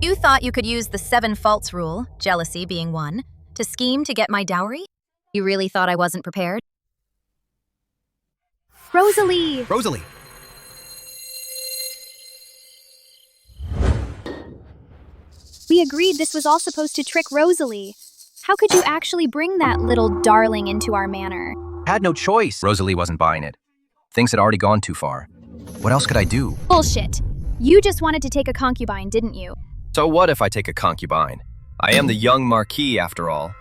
Speaker 1: You thought you could use the 7 faults rule, jealousy being one, to scheme to get my dowry? You really thought I wasn't prepared?
Speaker 2: Rosalie! We agreed this was all supposed to trick Rosalie. How could you actually bring that little darling into our manor?
Speaker 3: Had no choice. Rosalie wasn't buying it. Things had already gone too far. What else could I do?
Speaker 2: Bullshit. You just wanted to take a concubine, didn't you?
Speaker 3: So what if I take a concubine? I am the young Marquis, after all.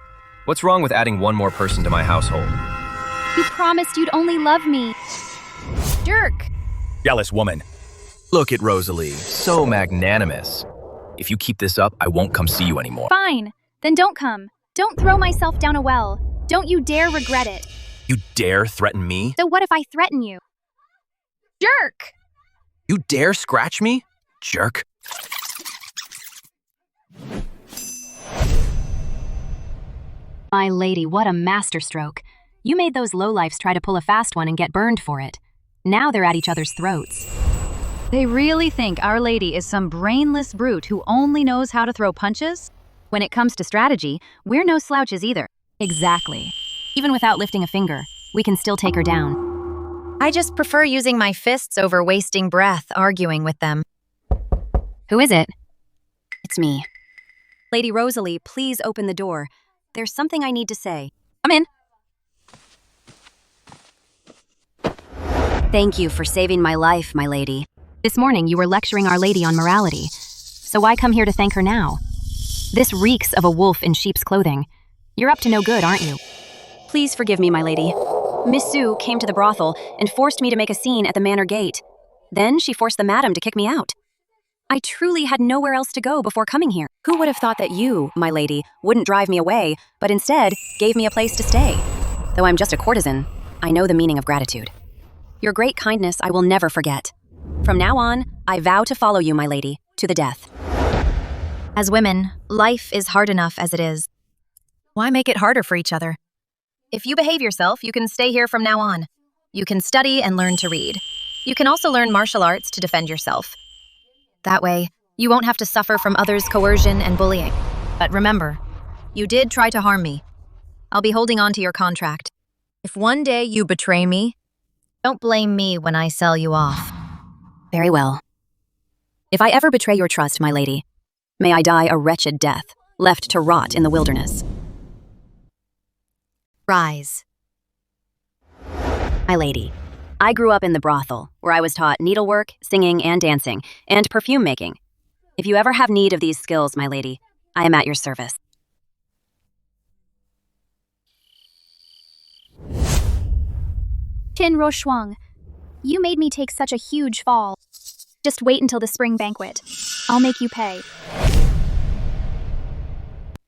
Speaker 3: What's wrong with adding one more person to my household?
Speaker 2: You promised you'd only love me. Jerk!
Speaker 4: Jealous woman.
Speaker 3: Look at Rosalie, so magnanimous. If you keep this up, I won't come see you anymore.
Speaker 2: Fine, then don't come. Don't throw myself down a well. Don't you dare regret it.
Speaker 3: You dare threaten me?
Speaker 2: So what if I threaten you? Jerk!
Speaker 3: You dare scratch me? Jerk.
Speaker 5: My lady, what a masterstroke. You made those lowlifes try to pull a fast one and get burned for it. Now they're at each other's throats.
Speaker 6: They really think Our Lady is some brainless brute who only knows how to throw punches? When it comes to strategy, we're no slouches either.
Speaker 5: Exactly. Even without lifting a finger, we can still take her down.
Speaker 1: I just prefer using my fists over wasting breath arguing with them.
Speaker 5: Who is it? It's me.
Speaker 12: Lady Rosalie, please open the door. There's something I need to say.
Speaker 5: Come in.
Speaker 12: Thank you for saving my life, my lady.
Speaker 5: This morning you were lecturing Our Lady on morality. So why come here to thank her now? This reeks of a wolf in sheep's clothing. You're up to no good, aren't you?
Speaker 12: Please forgive me, my lady. Miss Sue came to the brothel and forced me to make a scene at the manor gate. Then she forced the madam to kick me out. I truly had nowhere else to go before coming here. Who would have thought that you, my lady, wouldn't drive me away, but instead gave me a place to stay? Though I'm just a courtesan, I know the meaning of gratitude. Your great kindness I will never forget. From now on, I vow to follow you, my lady, to the death.
Speaker 1: As women, life is hard enough as it is. Why make it harder for each other? If you behave yourself, you can stay here from now on. You can study and learn to read. You can also learn martial arts to defend yourself. That way, you won't have to suffer from others' coercion and bullying. But remember, you did try to harm me. I'll be holding on to your contract. If one day you betray me, don't blame me when I sell you off.
Speaker 12: Very well. If I ever betray your trust, my lady, may I die a wretched death, left to rot in the wilderness.
Speaker 1: Rise.
Speaker 12: My lady, I grew up in the brothel, where I was taught needlework, singing and dancing, and perfume making. If you ever have need of these skills, my lady, I am at your service.
Speaker 2: Qin Roshuang, you made me take such a huge fall. Just wait until the spring banquet. I'll make you pay.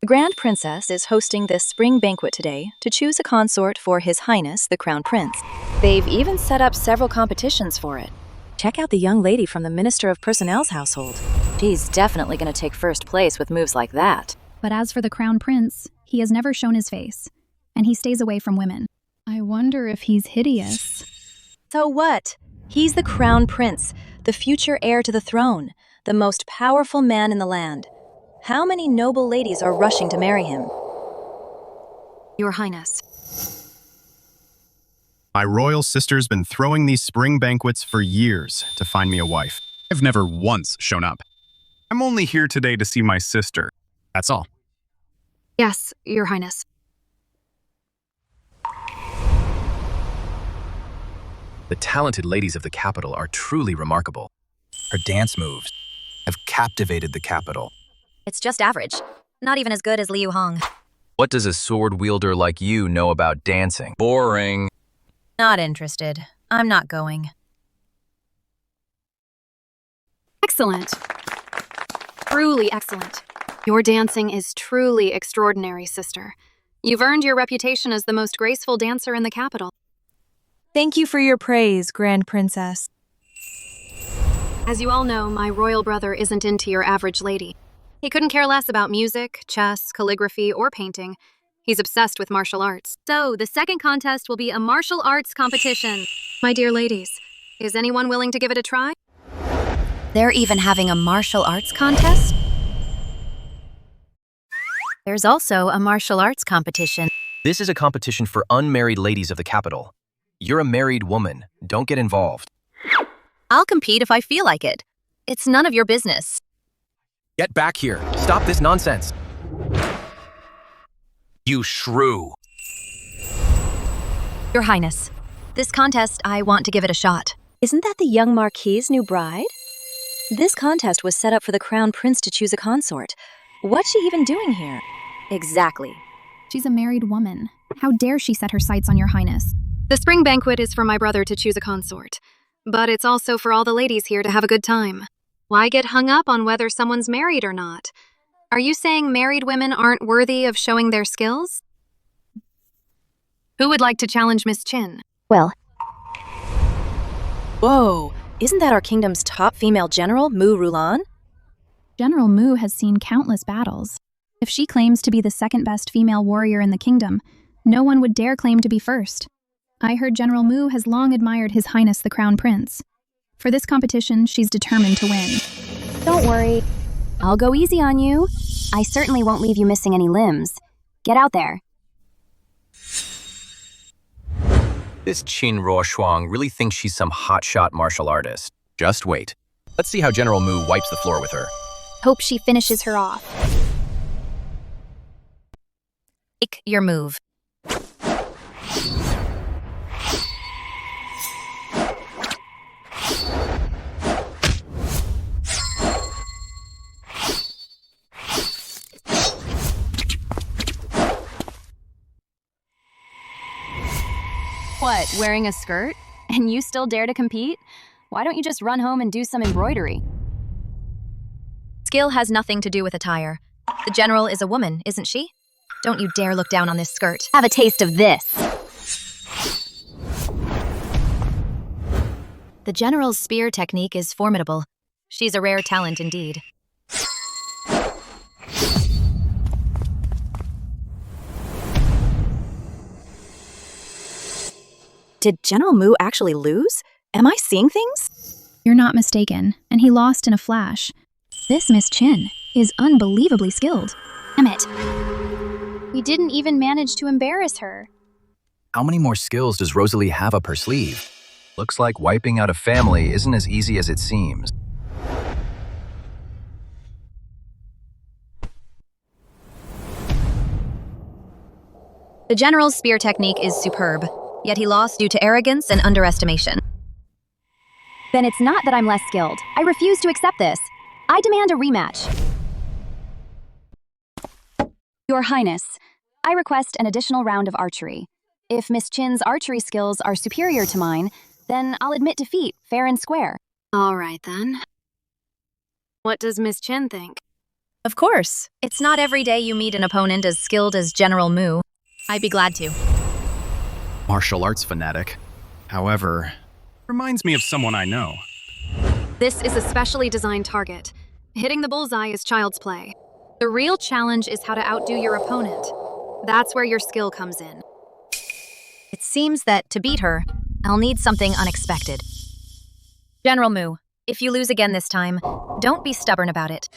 Speaker 15: The Grand Princess is hosting this spring banquet today to choose a consort for His Highness the Crown Prince. They've even set up several competitions for it. Check out the young lady from the Minister of Personnel's household. She's definitely going to take first place with moves like that.
Speaker 2: But as for the Crown Prince, he has never shown his face, and he stays away from women. I wonder if he's hideous.
Speaker 15: So what? He's the Crown Prince, the future heir to the throne, the most powerful man in the land. How many noble ladies are rushing to marry him?
Speaker 12: Your Highness.
Speaker 16: My royal sister's been throwing these spring banquets for years to find me a wife. I've never once shown up. I'm only here today to see my sister. That's all.
Speaker 2: Yes, Your Highness.
Speaker 3: The talented ladies of the capital are truly remarkable. Her dance moves have captivated the capital.
Speaker 1: It's just average. Not even as good as Liu Hong.
Speaker 3: What does a sword wielder like you know about dancing? Boring.
Speaker 1: Not interested. I'm not going.
Speaker 2: Excellent. Truly excellent. Your dancing is truly extraordinary, sister. You've earned your reputation as the most graceful dancer in the capital.
Speaker 15: Thank you for your praise, Grand Princess.
Speaker 2: As you all know, my royal brother isn't into your average lady. He couldn't care less about music, chess, calligraphy, or painting. He's obsessed with martial arts. So, the second contest will be a martial arts competition. My dear ladies, is anyone willing to give it a try?
Speaker 1: They're even having a martial arts contest? There's also a martial arts competition.
Speaker 3: This is a competition for unmarried ladies of the capital. You're a married woman. Don't get involved.
Speaker 1: I'll compete if I feel like it. It's none of your business.
Speaker 3: Get back here. Stop this nonsense. You shrew.
Speaker 1: Your Highness, this contest, I want to give it a shot.
Speaker 15: Isn't that the young Marquis's new bride? This contest was set up for the Crown Prince to choose a consort. What's she even doing here?
Speaker 12: Exactly.
Speaker 2: She's a married woman. How dare she set her sights on your highness?
Speaker 17: The spring banquet is for my brother to choose a consort, but it's also for all the ladies here to have a good time. Why get hung up on whether someone's married or not? Are you saying married women aren't worthy of showing their skills? Who would like to challenge Miss Chin?
Speaker 15: Well. Whoa, isn't that our kingdom's top female general, Mu Rulan?
Speaker 2: General Mu has seen countless battles. If she claims to be the second best female warrior in the kingdom, no one would dare claim to be first. I heard General Mu has long admired His Highness the Crown Prince. For this competition, she's determined to win.
Speaker 12: Don't worry. I'll go easy on you. I certainly won't leave you missing any limbs. Get out there.
Speaker 3: This Qin Ruoshuang really thinks she's some hotshot martial artist. Just wait. Let's see how General Mu wipes the floor with her.
Speaker 2: Hope she finishes her off.
Speaker 1: Make your move.
Speaker 12: What, wearing a skirt? And you still dare to compete? Why don't you just run home and do some embroidery?
Speaker 1: Skill has nothing to do with attire. The general is a woman, isn't she? Don't you dare look down on this skirt.
Speaker 12: Have a taste of this.
Speaker 1: The general's spear technique is formidable. She's a rare talent indeed.
Speaker 15: Did General Mu actually lose? Am I seeing things?
Speaker 2: You're not mistaken, and he lost in a flash. This Miss Chin is unbelievably skilled. Damn it. We didn't even manage to embarrass her.
Speaker 3: How many more skills does Rosalie have up her sleeve? Looks like wiping out a family isn't as easy as it seems.
Speaker 1: The general's spear technique is superb, yet he lost due to arrogance and underestimation.
Speaker 12: Then it's not that I'm less skilled. I refuse to accept this. I demand a rematch. Your Highness, I request an additional round of archery. If Miss Chin's archery skills are superior to mine, then I'll admit defeat, fair and square.
Speaker 17: All right, then. What does Miss Chin think?
Speaker 1: Of course. It's not every day you meet an opponent as skilled as General Mu. I'd be glad to.
Speaker 16: Martial arts fanatic. However, reminds me of someone I know.
Speaker 17: This is a specially designed target. Hitting the bullseye is child's play. The real challenge is how to outdo your opponent. That's where your skill comes in.
Speaker 1: It seems that, to beat her, I'll need something unexpected. General Mu, if you lose again this time, don't be stubborn about it.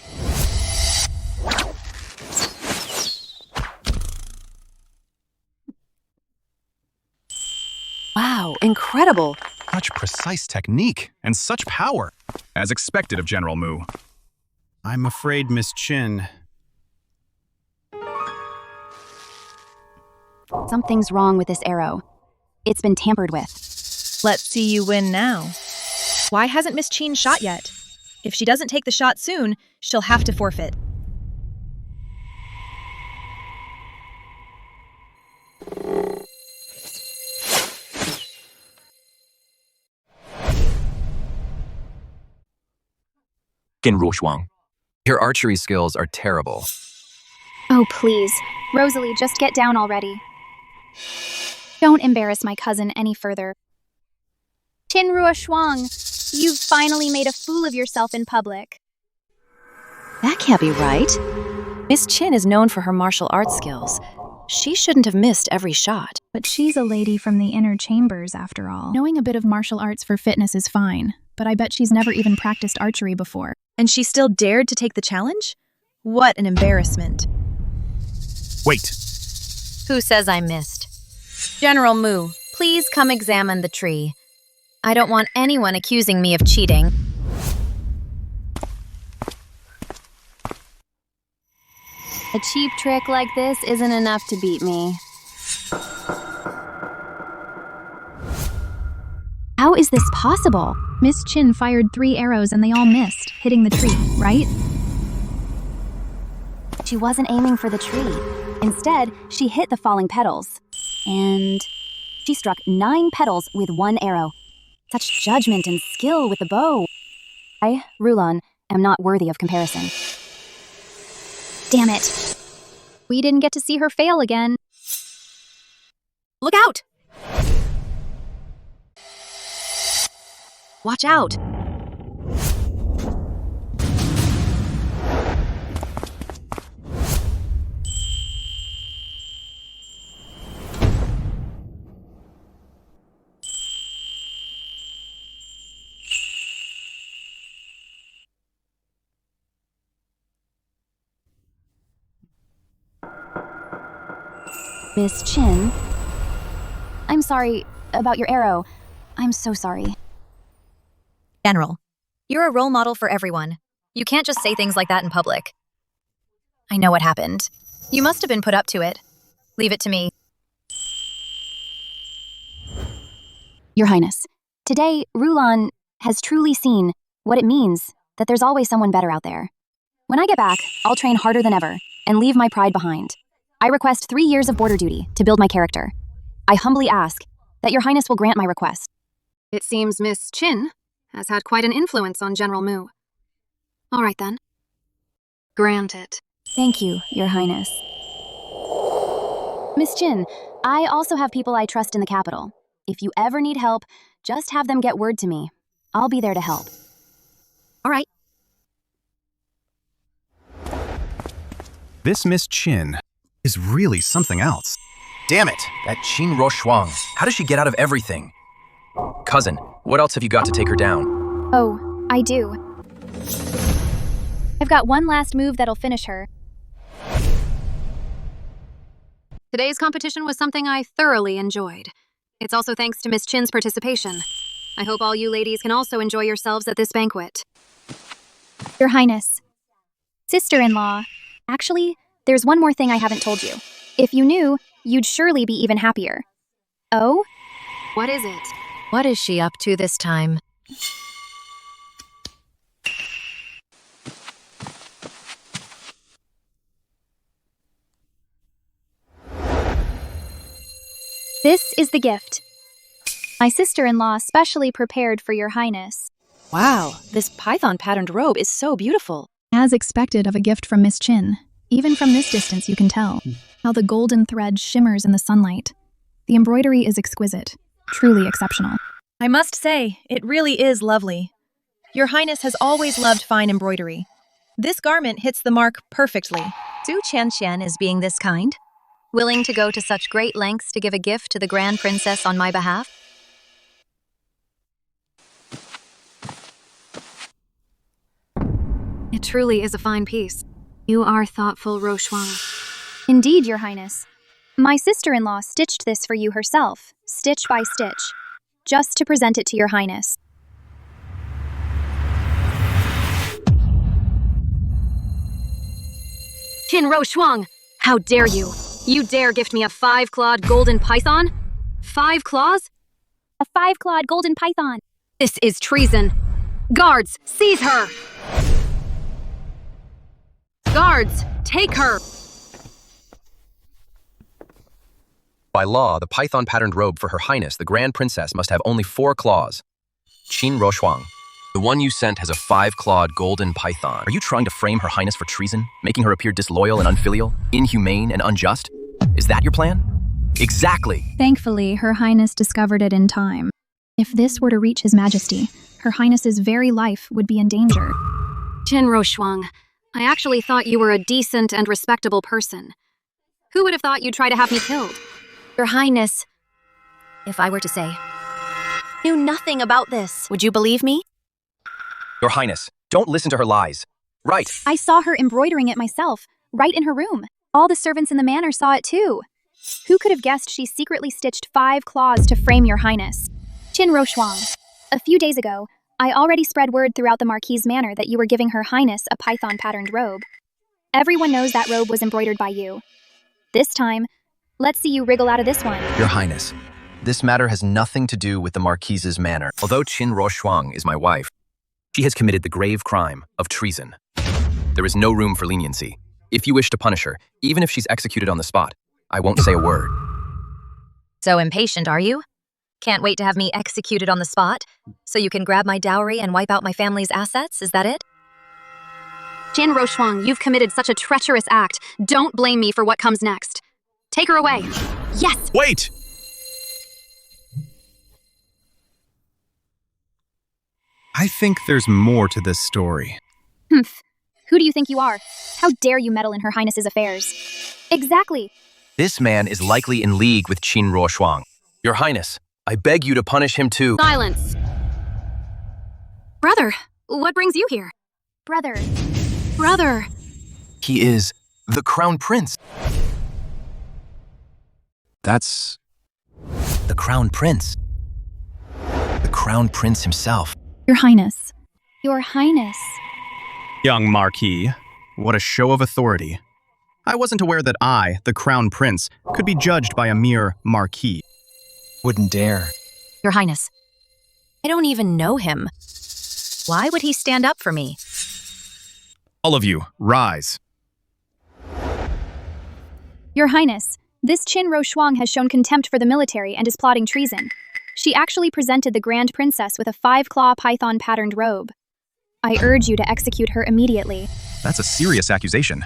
Speaker 15: Wow, incredible.
Speaker 16: Such precise technique and such power, as expected of General Mu. I'm afraid Miss Chin...
Speaker 12: Something's wrong with this arrow. It's been tampered with.
Speaker 1: Let's see you win now. Why hasn't Miss Chin shot yet? If she doesn't take the shot soon, she'll have to forfeit.
Speaker 3: Qin Ruoshuang, your archery skills are terrible.
Speaker 2: Oh, please. Rosalie, just get down already. Don't embarrass my cousin any further. Qin Ruoshuang, you've finally made a fool of yourself in public.
Speaker 15: That can't be right. Miss Chin is known for her martial arts skills. She shouldn't have missed every shot.
Speaker 2: But she's a lady from the inner chambers, after all. Knowing a bit of martial arts for fitness is fine, but I bet she's never even practiced archery before.
Speaker 1: And she still dared to take the challenge? What an embarrassment.
Speaker 16: Wait.
Speaker 1: Who says I missed? General Mu, please come examine the tree. I don't want anyone accusing me of cheating.
Speaker 12: A cheap trick like this isn't enough to beat me. How is this possible?
Speaker 2: Miss Chin fired 3 arrows and they all missed, hitting the tree, right?
Speaker 5: She wasn't aiming for the tree. Instead, she hit the falling petals. And she struck 9 petals with 1 arrow. Such judgment and skill with the bow. I, Rulon, am not worthy of comparison.
Speaker 2: Damn it. We didn't get to see her fail again.
Speaker 1: Look out! Watch out!
Speaker 5: Miss Chin, I'm sorry about your arrow. I'm so sorry.
Speaker 1: General, you're a role model for everyone. You can't just say things like that in public. I know what happened. You must have been put up to it. Leave it to me.
Speaker 5: Your Highness, today, Rulon has truly seen what it means that there's always someone better out there. When I get back, I'll train harder than ever and leave my pride behind. I request 3 years of border duty to build my character. I humbly ask that Your Highness will grant my request.
Speaker 17: It seems Miss Chin has had quite an influence on General Mu. All right then. Grant it.
Speaker 5: Thank you, Your Highness. Miss Chin, I also have people I trust in the capital. If you ever need help, just have them get word to me. I'll be there to help.
Speaker 1: All right.
Speaker 16: This Miss Chin is really something else.
Speaker 4: Damn it, that Qin Roshuang. How does she get out of everything? Cousin, what else have you got to take her down?
Speaker 2: Oh, I do. I've got one last move that'll finish her.
Speaker 17: Today's competition was something I thoroughly enjoyed. It's also thanks to Miss Chin's participation. I hope all you ladies can also enjoy yourselves at this banquet.
Speaker 2: Your Highness. Sister-in-law. Actually, there's one more thing I haven't told you. If you knew, you'd surely be even happier. Oh?
Speaker 17: What is it?
Speaker 1: What is she up to this time?
Speaker 2: This is the gift. My sister-in-law specially prepared for Your Highness.
Speaker 15: Wow, this python-patterned robe is so beautiful.
Speaker 18: As expected of a gift from Miss Chin. Even from this distance you can tell how the golden thread shimmers in the sunlight. The embroidery is exquisite, truly exceptional.
Speaker 15: I must say, it really is lovely. Your Highness has always loved fine embroidery. This garment hits the mark perfectly.
Speaker 1: Su Qianqian is being this kind? Willing to go to such great lengths to give a gift to the Grand Princess on my behalf?
Speaker 17: It truly is a fine piece. You are thoughtful, Roshuang.
Speaker 2: Indeed, Your Highness. My sister-in-law stitched this for you herself, stitch by stitch, just to present it to Your Highness.
Speaker 17: Qin Roshuang, how dare you? You dare gift me a 5-clawed golden python? 5 claws?
Speaker 2: A 5-clawed golden python.
Speaker 17: This is treason. Guards, seize her! Guards, take her!
Speaker 4: By law, the python-patterned robe for Her Highness, the Grand Princess, must have only 4 claws. Qin Roshuang, the one you sent has a 5-clawed golden python. Are you trying to frame Her Highness for treason, making her appear disloyal and unfilial, inhumane and unjust? Is that your plan? Exactly!
Speaker 18: Thankfully, Her Highness discovered it in time. If this were to reach His Majesty, Her Highness's very life would be in danger.
Speaker 17: Qin Roshuang, I actually thought you were a decent and respectable person. Who would have thought you'd try to have me killed?
Speaker 1: Your Highness, if I were to say, knew nothing about this, would you believe me?
Speaker 4: Your Highness, don't listen to her lies. Right.
Speaker 2: I saw her embroidering it myself, right in her room. All the servants in the manor saw it too. Who could have guessed she secretly stitched 5 claws to frame Your Highness? Qin Roshuang, a few days ago, I already spread word throughout the Marquise manor that you were giving Her Highness a python-patterned robe. Everyone knows that robe was embroidered by you. This time, let's see you wriggle out of this one.
Speaker 4: Your Highness, this matter has nothing to do with the Marquise's manor. Although Qin Roshuang is my wife, she has committed the grave crime of treason. There is no room for leniency. If you wish to punish her, even if she's executed on the spot, I won't say a word.
Speaker 1: So impatient, are you? Can't wait to have me executed on the spot, so you can grab my dowry and wipe out my family's assets, is that it?
Speaker 17: Jin Roshuang, you've committed such a treacherous act. Don't blame me for what comes next. Take her away. Yes!
Speaker 16: Wait! I think there's more to this story.
Speaker 2: Humph. Who do you think you are? How dare you meddle in Her Highness's affairs? Exactly.
Speaker 4: This man is likely in league with Qin Ruoshuang. Your Highness, I beg you to punish him too.
Speaker 17: Silence! Brother, what brings you here?
Speaker 2: Brother.
Speaker 17: Brother!
Speaker 4: He is the Crown Prince.
Speaker 14: That's...
Speaker 4: the Crown Prince. The Crown Prince himself.
Speaker 18: Your Highness.
Speaker 2: Your Highness.
Speaker 16: Young Marquis, what a show of authority. I wasn't aware that I, the Crown Prince, could be judged by a mere Marquis.
Speaker 3: Wouldn't dare.
Speaker 1: Your Highness, I don't even know him. Why would he stand up for me?
Speaker 16: All of you, rise.
Speaker 2: Your Highness, this Qin Roshuang has shown contempt for the military and is plotting treason. She actually presented the Grand Princess with a 5-claw python-patterned robe. I urge you to execute her immediately.
Speaker 16: That's a serious accusation.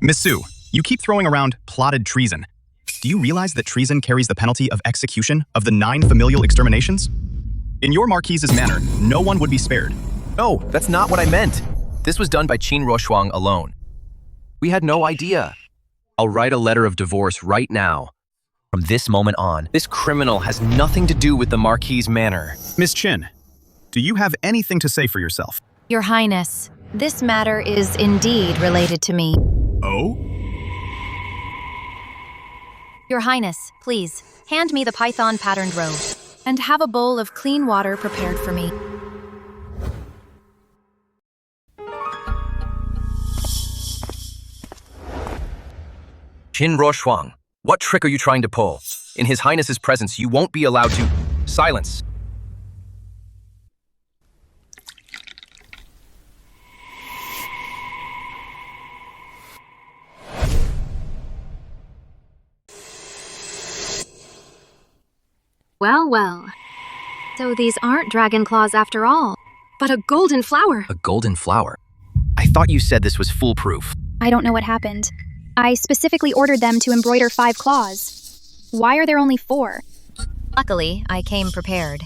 Speaker 16: Miss Su, you keep throwing around plotted treason. Do you realize that treason carries the penalty of execution of the 9 familial exterminations? In your Marquis's manor, no one would be spared.
Speaker 4: No, that's not what I meant. This was done by Qin Ruoshuang alone. We had no idea. I'll write a letter of divorce right now. From this moment on, this criminal has nothing to do with the Marquis's manor.
Speaker 16: Miss Qin, do you have anything to say for yourself?
Speaker 1: Your Highness, this matter is indeed related to me.
Speaker 16: Oh?
Speaker 1: Your Highness, please, hand me the python-patterned robe, and have a bowl of clean water prepared for me.
Speaker 4: Qin Ruoshuang, what trick are you trying to pull? In His Highness's presence, you won't be allowed to... Silence.
Speaker 17: Well, well. So these aren't dragon claws after all, but a golden flower.
Speaker 4: A golden flower? I thought you said this was foolproof.
Speaker 2: I don't know what happened. I specifically ordered them to embroider 5 claws. Why are there only 4?
Speaker 1: Luckily, I came prepared.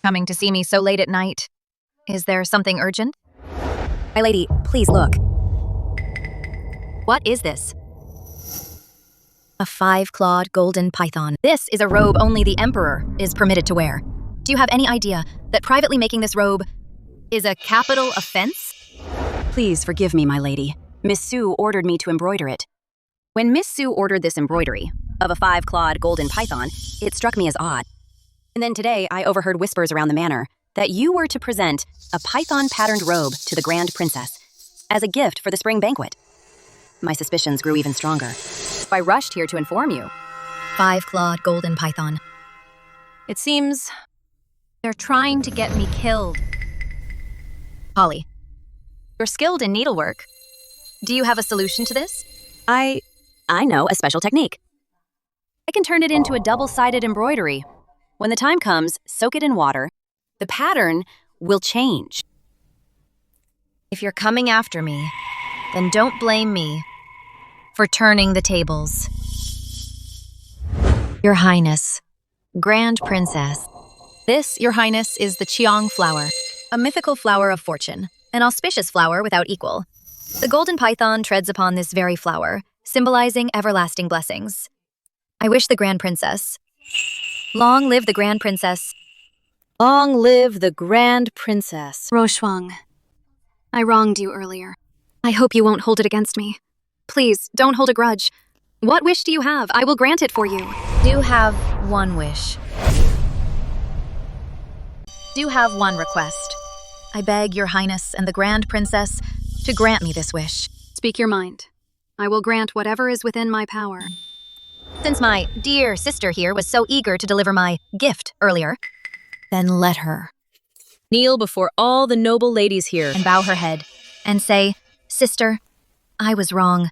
Speaker 1: Coming to see me so late at night. Is there something urgent?
Speaker 12: My lady, please look.
Speaker 1: What is this? A 5-clawed golden python. This is a robe only the Emperor is permitted to wear. Do you have any idea that privately making this robe is a capital offense?
Speaker 12: Please forgive me, my lady. Miss Su ordered me to embroider it. When Miss Su ordered this embroidery of a 5-clawed golden python, it struck me as odd. And then today, I overheard whispers around the manor that you were to present a python-patterned robe to the Grand Princess as a gift for the spring banquet. My suspicions grew even stronger. I rushed here to inform you.
Speaker 1: 5-clawed golden python. It seems they're trying to get me killed. Holly, you're skilled in needlework. Do you have a solution to this?
Speaker 12: I know a special technique. I can turn it into a double-sided embroidery. When the time comes, soak it in water. The pattern will change.
Speaker 1: If you're coming after me, then don't blame me for turning the tables. Your Highness, Grand Princess. This, Your Highness, is the Qiang flower, a mythical flower of fortune, an auspicious flower without equal. The golden python treads upon this very flower, symbolizing everlasting blessings. I wish the Grand Princess. Long live the Grand Princess.
Speaker 15: Long live the Grand Princess.
Speaker 17: Roshuang, I wronged you earlier. I hope you won't hold it against me. Please, don't hold a grudge. What wish do you have? I will grant it for you.
Speaker 1: Do have one wish. Do have one request. I beg Your Highness and the Grand Princess to grant me this wish.
Speaker 17: Speak your mind. I will grant whatever is within my power.
Speaker 1: Since my dear sister here was so eager to deliver my gift earlier, then let her.
Speaker 15: Kneel before all the noble ladies here
Speaker 1: and bow her head and say, "Sister, I was wrong.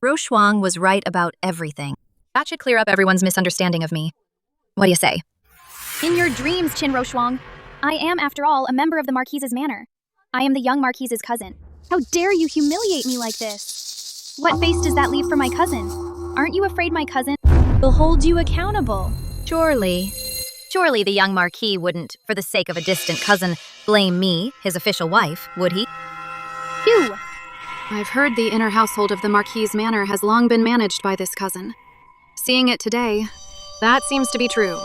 Speaker 1: Roshuang was right about everything." That should clear up everyone's misunderstanding of me. What do you say?
Speaker 2: In your dreams, Qin Roshuang. I am, after all, a member of the Marquise's manor. I am the young Marquise's cousin. How dare you humiliate me like this? What face does that leave for my cousin? Aren't you afraid my cousin will hold you accountable?
Speaker 1: Surely the young Marquis wouldn't, for the sake of a distant cousin, blame me, his official wife, would he?
Speaker 2: You!
Speaker 17: I've heard the inner household of the Marquis's manor has long been managed by this cousin. Seeing it today, that seems to be true.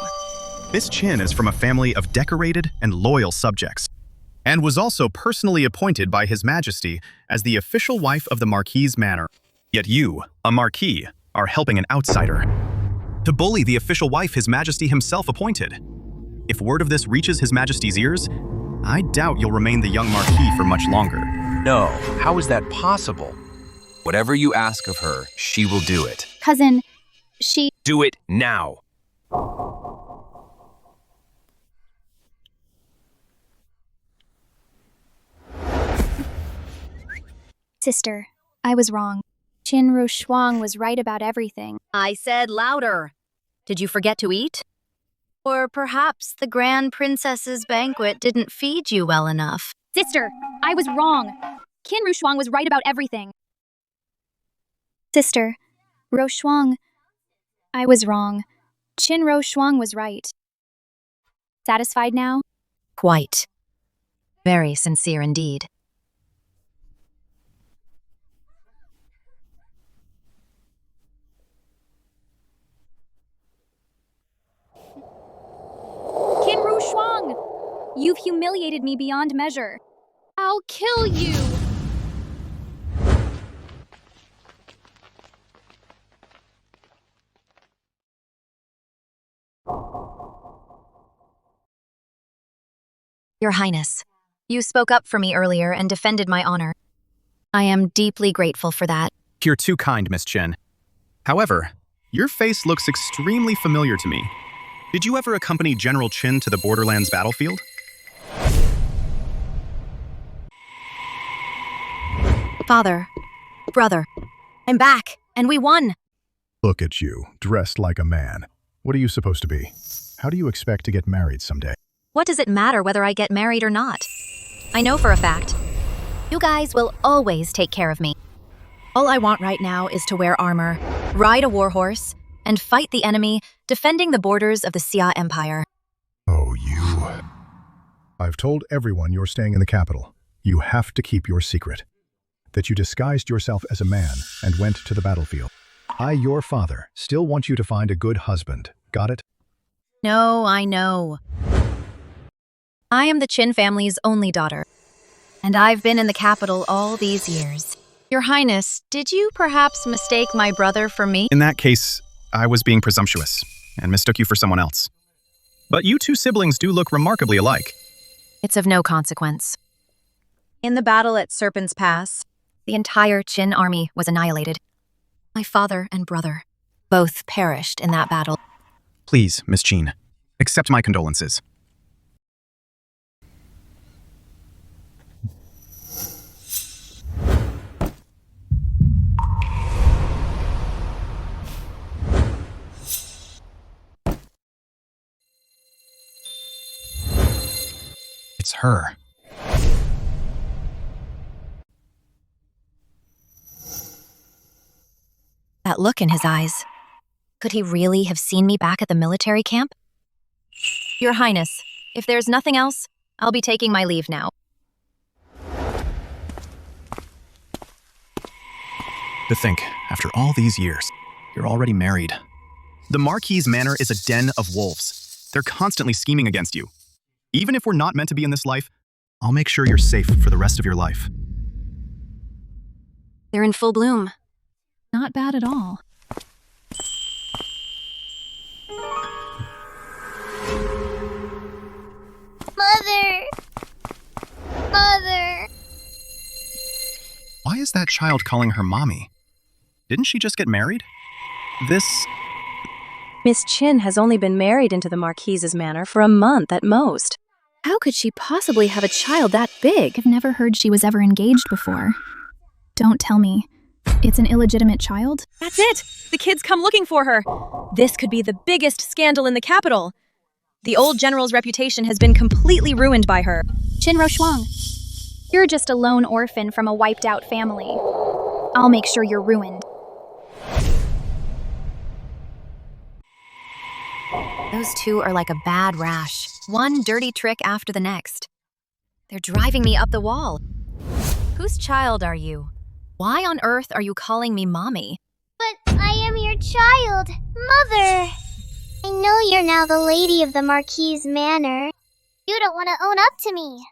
Speaker 16: Miss Qin is from a family of decorated and loyal subjects, and was also personally appointed by His Majesty as the official wife of the Marquis's manor. Yet you, a Marquis, are helping an outsider to bully the official wife His Majesty himself appointed. If word of this reaches His Majesty's ears, I doubt you'll remain the young Marquis for much longer.
Speaker 4: No, how is that possible? Whatever you ask of her, she will do it.
Speaker 2: Cousin, she...
Speaker 4: Do it now.
Speaker 2: Sister, I was wrong. Qin Roshuang was right about everything.
Speaker 1: I said louder. Did you forget to eat? Or perhaps the Grand Princess's banquet didn't feed you well enough.
Speaker 2: Sister, I was wrong. Qin Roshuang was right about everything. Sister, Roshuang, I was wrong. Qin Roshuang was right. Satisfied now?
Speaker 1: Quite. Very sincere indeed.
Speaker 2: Qin Roshuang! You've humiliated me beyond measure. I'll kill you!
Speaker 1: Your Highness, you spoke up for me earlier and defended my honor. I am deeply grateful for that.
Speaker 16: You're too kind, Miss Qin. However, your face looks extremely familiar to me. Did you ever accompany General Qin to the Borderlands battlefield?
Speaker 1: Father, brother, I'm back, and we won.
Speaker 7: Look at you, dressed like a man. What are you supposed to be? How do you expect to get married someday?
Speaker 1: What does it matter whether I get married or not? I know for a fact, you guys will always take care of me. All I want right now is to wear armor, ride a warhorse, and fight the enemy, defending the borders of the Xia Empire.
Speaker 7: Oh, you. I've told everyone you're staying in the capital. You have to keep your secret. That you disguised yourself as a man and went to the battlefield. I, your father, still want you to find a good husband. Got it?
Speaker 1: No, I know. I am the Qin family's only daughter, and I've been in the capital all these years. Your Highness, did you perhaps mistake my brother for me?
Speaker 16: In that case, I was being presumptuous and mistook you for someone else. But you two siblings do look remarkably alike.
Speaker 1: It's of no consequence. In the battle at Serpent's Pass, the entire Qin army was annihilated. My father and brother both perished in that battle.
Speaker 16: Please, Miss Qin, accept my condolences. It's her.
Speaker 1: That look in his eyes. Could he really have seen me back at the military camp? Your Highness, if there's nothing else, I'll be taking my leave now.
Speaker 16: To think, after all these years, you're already married. The Marquis's manor is a den of wolves. They're constantly scheming against you. Even if we're not meant to be in this life, I'll make sure you're safe for the rest of your life.
Speaker 1: They're in full bloom.
Speaker 18: Not bad at all.
Speaker 2: Mother! Mother!
Speaker 16: Why is that child calling her mommy? Didn't she just get married?
Speaker 15: Miss Qin has only been married into the Marquise's manor for a month at most. How could she possibly have a child that big?
Speaker 18: I've never heard she was ever engaged before. Don't tell me. It's an illegitimate child?
Speaker 15: That's it! The kids come looking for her. This could be the biggest scandal in the capital. The old general's reputation has been completely ruined by her.
Speaker 2: Qin Shuang, you're just a lone orphan from a wiped-out family. I'll make sure you're ruined.
Speaker 1: Those two are like a bad rash. One dirty trick after the next. They're driving me up the wall. Whose child are you? Why on earth are you calling me mommy?
Speaker 19: But I am your child, Mother. I know you're now the lady of the Marquis' manor. You don't want to own up to me.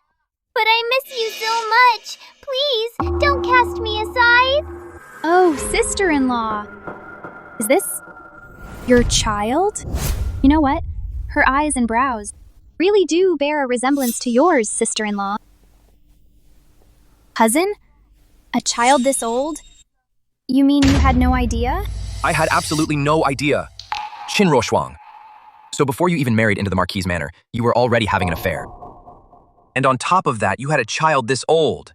Speaker 19: But I miss you so much. Please, don't cast me aside.
Speaker 2: Oh, sister-in-law. Is this your child? You know what? Her eyes and brows really do bear a resemblance to yours, sister-in-law. Cousin? A child this old? You mean you had no idea?
Speaker 4: I had absolutely no idea. Qin Shuang. So before you even married into the Marquis' manor, you were already having an affair. And on top of that, you had a child this old.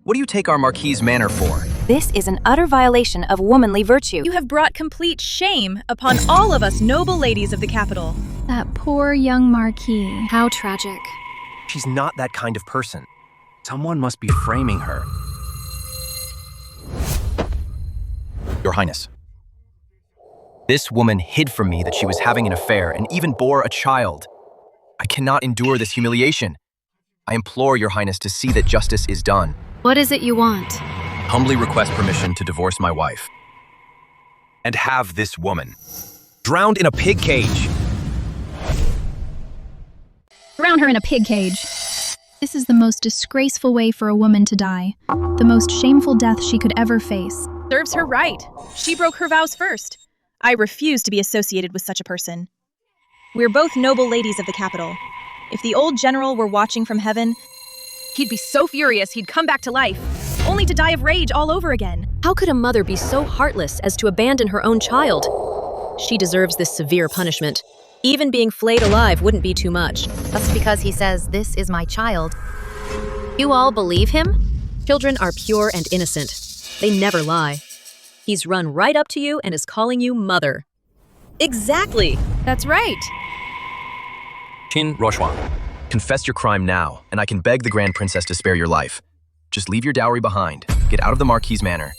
Speaker 4: What do you take our Marquis' manor for?
Speaker 15: This is an utter violation of womanly virtue. You have brought complete shame upon all of us noble ladies of the capital.
Speaker 18: That poor young Marquis.
Speaker 17: How tragic.
Speaker 4: She's not that kind of person. Someone must be framing her. Your Highness. This woman hid from me that she was having an affair and even bore a child. I cannot endure this humiliation. I implore Your Highness to see that justice is done.
Speaker 17: What is it you want?
Speaker 4: Humbly request permission to divorce my wife. And have this woman drowned in a pig cage.
Speaker 18: Drown her in a pig cage. This is the most disgraceful way for a woman to die. The most shameful death she could ever face.
Speaker 15: Serves her right. She broke her vows first. I refuse to be associated with such a person. We're both noble ladies of the capital. If the old general were watching from heaven, he'd be so furious he'd come back to life, only to die of rage all over again.
Speaker 11: How could a mother be so heartless as to abandon her own child? She deserves this severe punishment. Even being flayed alive wouldn't be too much.
Speaker 1: That's because he says, "This is my child." You all believe him?
Speaker 11: Children are pure and innocent. They never lie. He's run right up to you and is calling you mother. Exactly!
Speaker 15: That's right.
Speaker 4: Qin Shuang, confess your crime now, and I can beg the Grand Princess to spare your life. Just leave your dowry behind, get out of the Marquis' manor,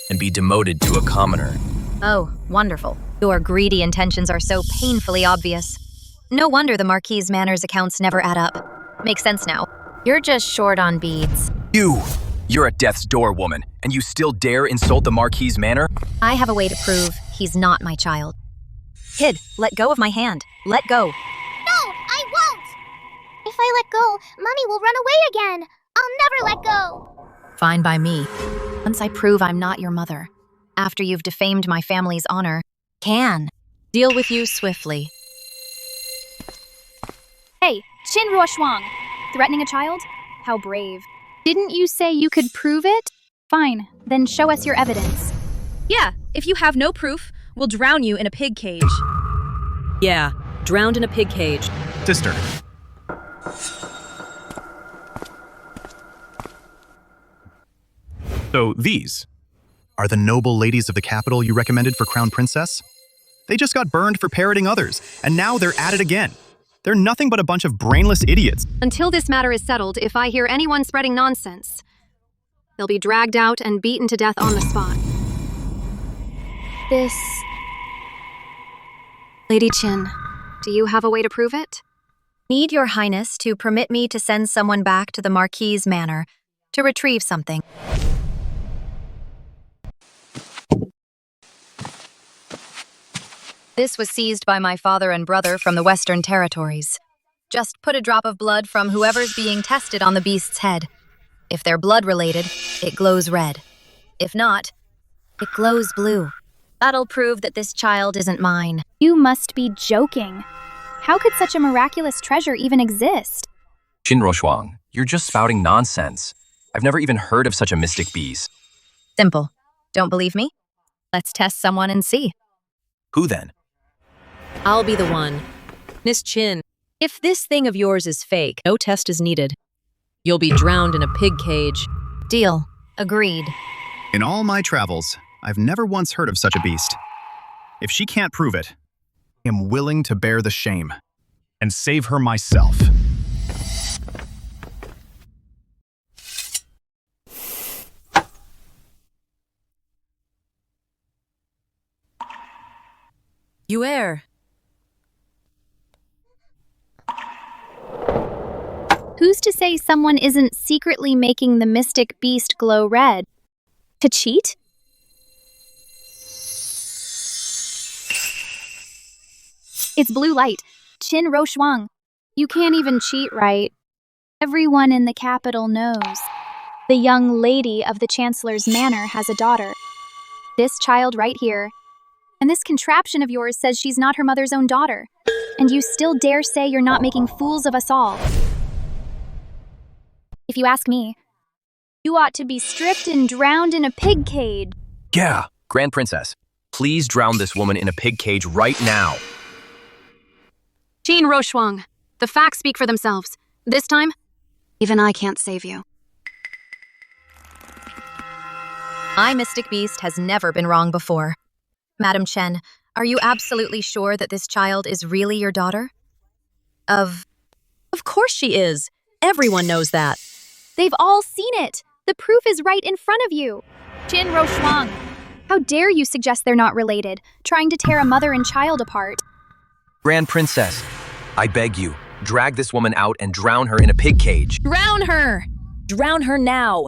Speaker 4: and be demoted to a commoner.
Speaker 1: Oh, wonderful. Your greedy intentions are so painfully obvious. No wonder the Marquis' manor's accounts never add up. Makes sense now. You're just short on beads.
Speaker 4: You're a death's door woman, and you still dare insult the Marquis' manor?
Speaker 1: I have a way to prove he's not my child. Kid, let go of my hand. Let go.
Speaker 19: No, I won't! If I let go, Mommy will run away again. I'll never let go.
Speaker 1: Fine by me. Once I prove I'm not your mother, after you've defamed my family's honor, can deal with you swiftly.
Speaker 2: Hey, Qin Shuang, threatening a child? How brave. Didn't you say you could prove it? Fine, then show us your evidence.
Speaker 15: Yeah, if you have no proof, we'll drown you in a pig cage.
Speaker 11: Yeah, drowned in a pig cage.
Speaker 16: Sister. So these are the noble ladies of the capital you recommended for Crown Princess? They just got burned for parroting others, and now they're at it again. They're nothing but a bunch of brainless idiots.
Speaker 17: Until this matter is settled, if I hear anyone spreading nonsense, they'll be dragged out and beaten to death on the spot.
Speaker 2: This...
Speaker 17: Lady Qin, do you have a way to prove it?
Speaker 1: Need your highness to permit me to send someone back to the Marquis' manor to retrieve something. This was seized by my father and brother from the Western Territories. Just put a drop of blood from whoever's being tested on the beast's head. If they're blood-related, it glows red. If not, it glows blue. That'll prove that this child isn't mine.
Speaker 2: You must be joking. How could such a miraculous treasure even exist?
Speaker 4: Qin Shuang, you're just spouting nonsense. I've never even heard of such a mystic beast.
Speaker 1: Simple. Don't believe me? Let's test someone and see.
Speaker 4: Who then?
Speaker 11: I'll be the one. Miss Qin. If this thing of yours is fake, no test is needed. You'll be drowned in a pig cage.
Speaker 1: Deal. Agreed.
Speaker 16: In all my travels, I've never once heard of such a beast. If she can't prove it, I am willing to bear the shame and save her myself.
Speaker 11: You err.
Speaker 2: Who's to say someone isn't secretly making the mystic beast glow red? To cheat? It's blue light. Qin Roushuang. You can't even cheat right. Everyone in the capital knows. The young lady of the Chancellor's manor has a daughter. This child right here. And this contraption of yours says she's not her mother's own daughter. And you still dare say you're not making fools of us all. If you ask me, you ought to be stripped and drowned in a pig cage.
Speaker 4: Yeah. Grand Princess, please drown this woman in a pig cage right now.
Speaker 17: Qin Roushuang, the facts speak for themselves. This time,
Speaker 12: Even I can't save you.
Speaker 1: My mystic beast has never been wrong before. Madam Chen, are you absolutely sure that this child is really your daughter?
Speaker 11: Of course she is. Everyone knows that.
Speaker 2: They've all seen it. The proof is right in front of you. Qin Roushuang, how dare you suggest they're not related, trying to tear a mother and child apart?
Speaker 4: Grand Princess, I beg you, drag this woman out and drown her in a pig cage.
Speaker 11: Drown her! Drown her now!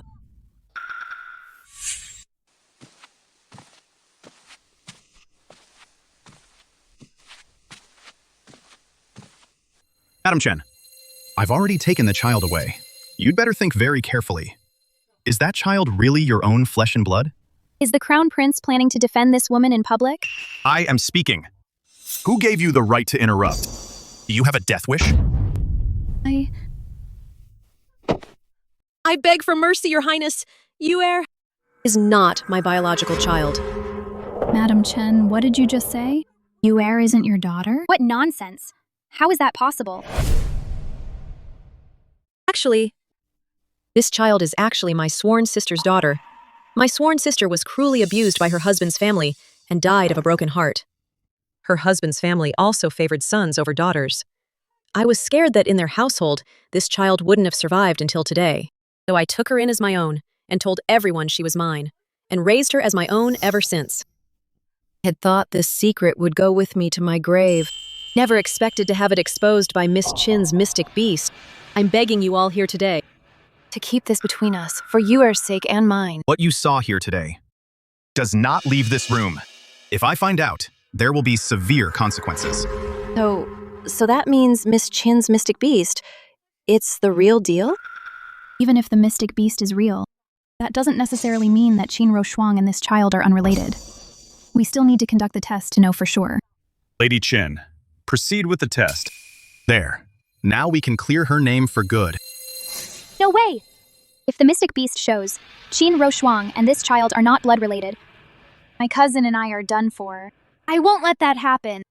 Speaker 16: Madam Chen, I've already taken the child away. You'd better think very carefully. Is that child really your own flesh and blood?
Speaker 2: Is the Crown Prince planning to defend this woman in public?
Speaker 16: I am speaking. Who gave you the right to interrupt? Do you have a death wish?
Speaker 11: I beg for mercy, Your Highness. Yue is not my biological child.
Speaker 18: Madam Chen, what did you just say? Yue isn't your daughter?
Speaker 2: What nonsense! How is that possible?
Speaker 11: Actually, this child is actually my sworn sister's daughter. My sworn sister was cruelly abused by her husband's family and died of a broken heart. Her husband's family also favored sons over daughters. I was scared that in their household, this child wouldn't have survived until today. So I took her in as my own and told everyone she was mine, and raised her as my own ever since. I had thought this secret would go with me to my grave. Never expected to have it exposed by Miss Qin's mystic beast. I'm begging you all here today
Speaker 1: To keep this between us, for Yuer's sake and mine.
Speaker 16: What you saw here today does not leave this room. If I find out, there will be severe consequences.
Speaker 1: So that means Miss Qin's mystic beast, it's the real deal?
Speaker 18: Even if the mystic beast is real, that doesn't necessarily mean that Qin Roushuang and this child are unrelated. We still need to conduct the test to know for sure.
Speaker 16: Lady Qin, proceed with the test. There. Now we can clear her name for good.
Speaker 2: No way! If the mystic beast shows, Qin Roushuang and this child are not blood related, my cousin and I are done for. I won't let that happen.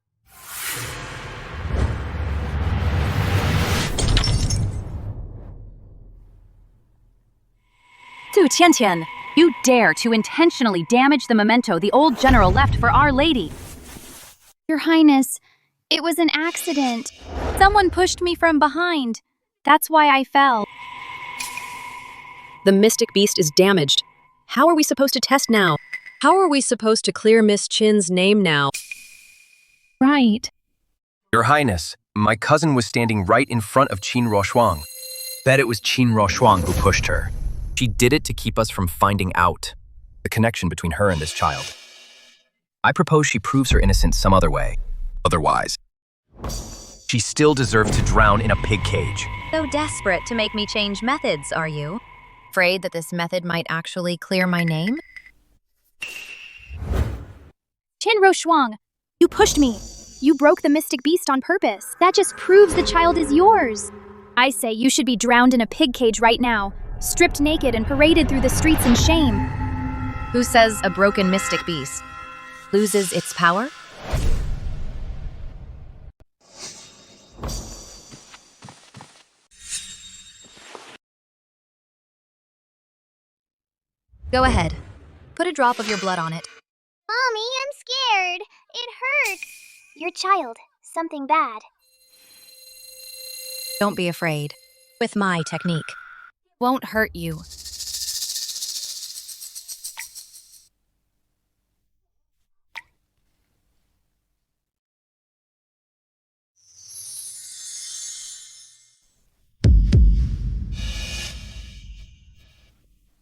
Speaker 6: Su Tiantian, you dare to intentionally damage the memento the old general left for Our Lady.
Speaker 2: Your Highness, it was an accident. Someone pushed me from behind. That's why I fell.
Speaker 11: The mystic beast is damaged. How are we supposed to test now? How are we supposed to clear Miss Qin's name now?
Speaker 18: Right.
Speaker 4: Your Highness, my cousin was standing right in front of Qin Roushuang. Bet it was Qin Roushuang who pushed her. She did it to keep us from finding out the connection between her and this child. I propose she proves her innocence some other way. Otherwise, she still deserves to drown in a pig cage.
Speaker 1: So desperate to make me change methods, are you? Afraid that this method might actually clear my name?
Speaker 2: Qin Roushuang, you pushed me. You broke the mystic beast on purpose. That just proves the child is yours. I say you should be drowned in a pig cage right now, stripped naked and paraded through the streets in shame.
Speaker 1: Who says a broken mystic beast loses its power? Go ahead. Put a drop of your blood on it.
Speaker 19: Mommy, I'm scared. It hurts. Your child. Something bad.
Speaker 1: Don't be afraid. With my technique. Won't hurt you.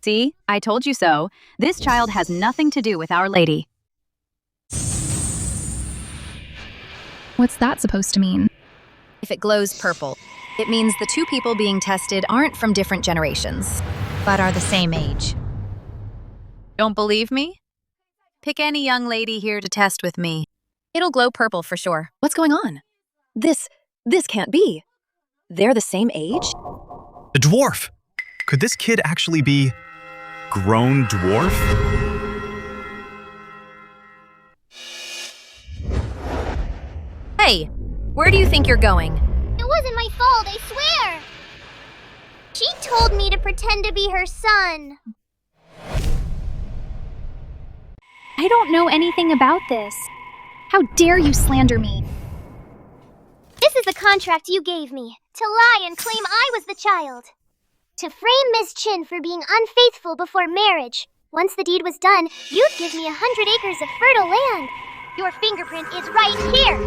Speaker 6: See, I told you so. This child has nothing to do with Our Lady.
Speaker 18: What's that supposed to mean?
Speaker 1: If it glows purple, it means the two people being tested aren't from different generations, but are the same age. Don't believe me? Pick any young lady here to test with me. It'll glow purple for sure.
Speaker 15: What's going on? This can't be. They're the same age?
Speaker 16: The dwarf! Could this kid actually be grown dwarf?
Speaker 1: Hey, where do you think you're going?
Speaker 19: It wasn't my fault, I swear! She told me to pretend to be her son.
Speaker 2: I don't know anything about this. How dare you slander me?
Speaker 19: This is the contract you gave me, to lie and claim I was the child. To frame Miss Chin for being unfaithful before marriage. Once the deed was done, you'd give me 100 acres of fertile land. Your fingerprint is right here.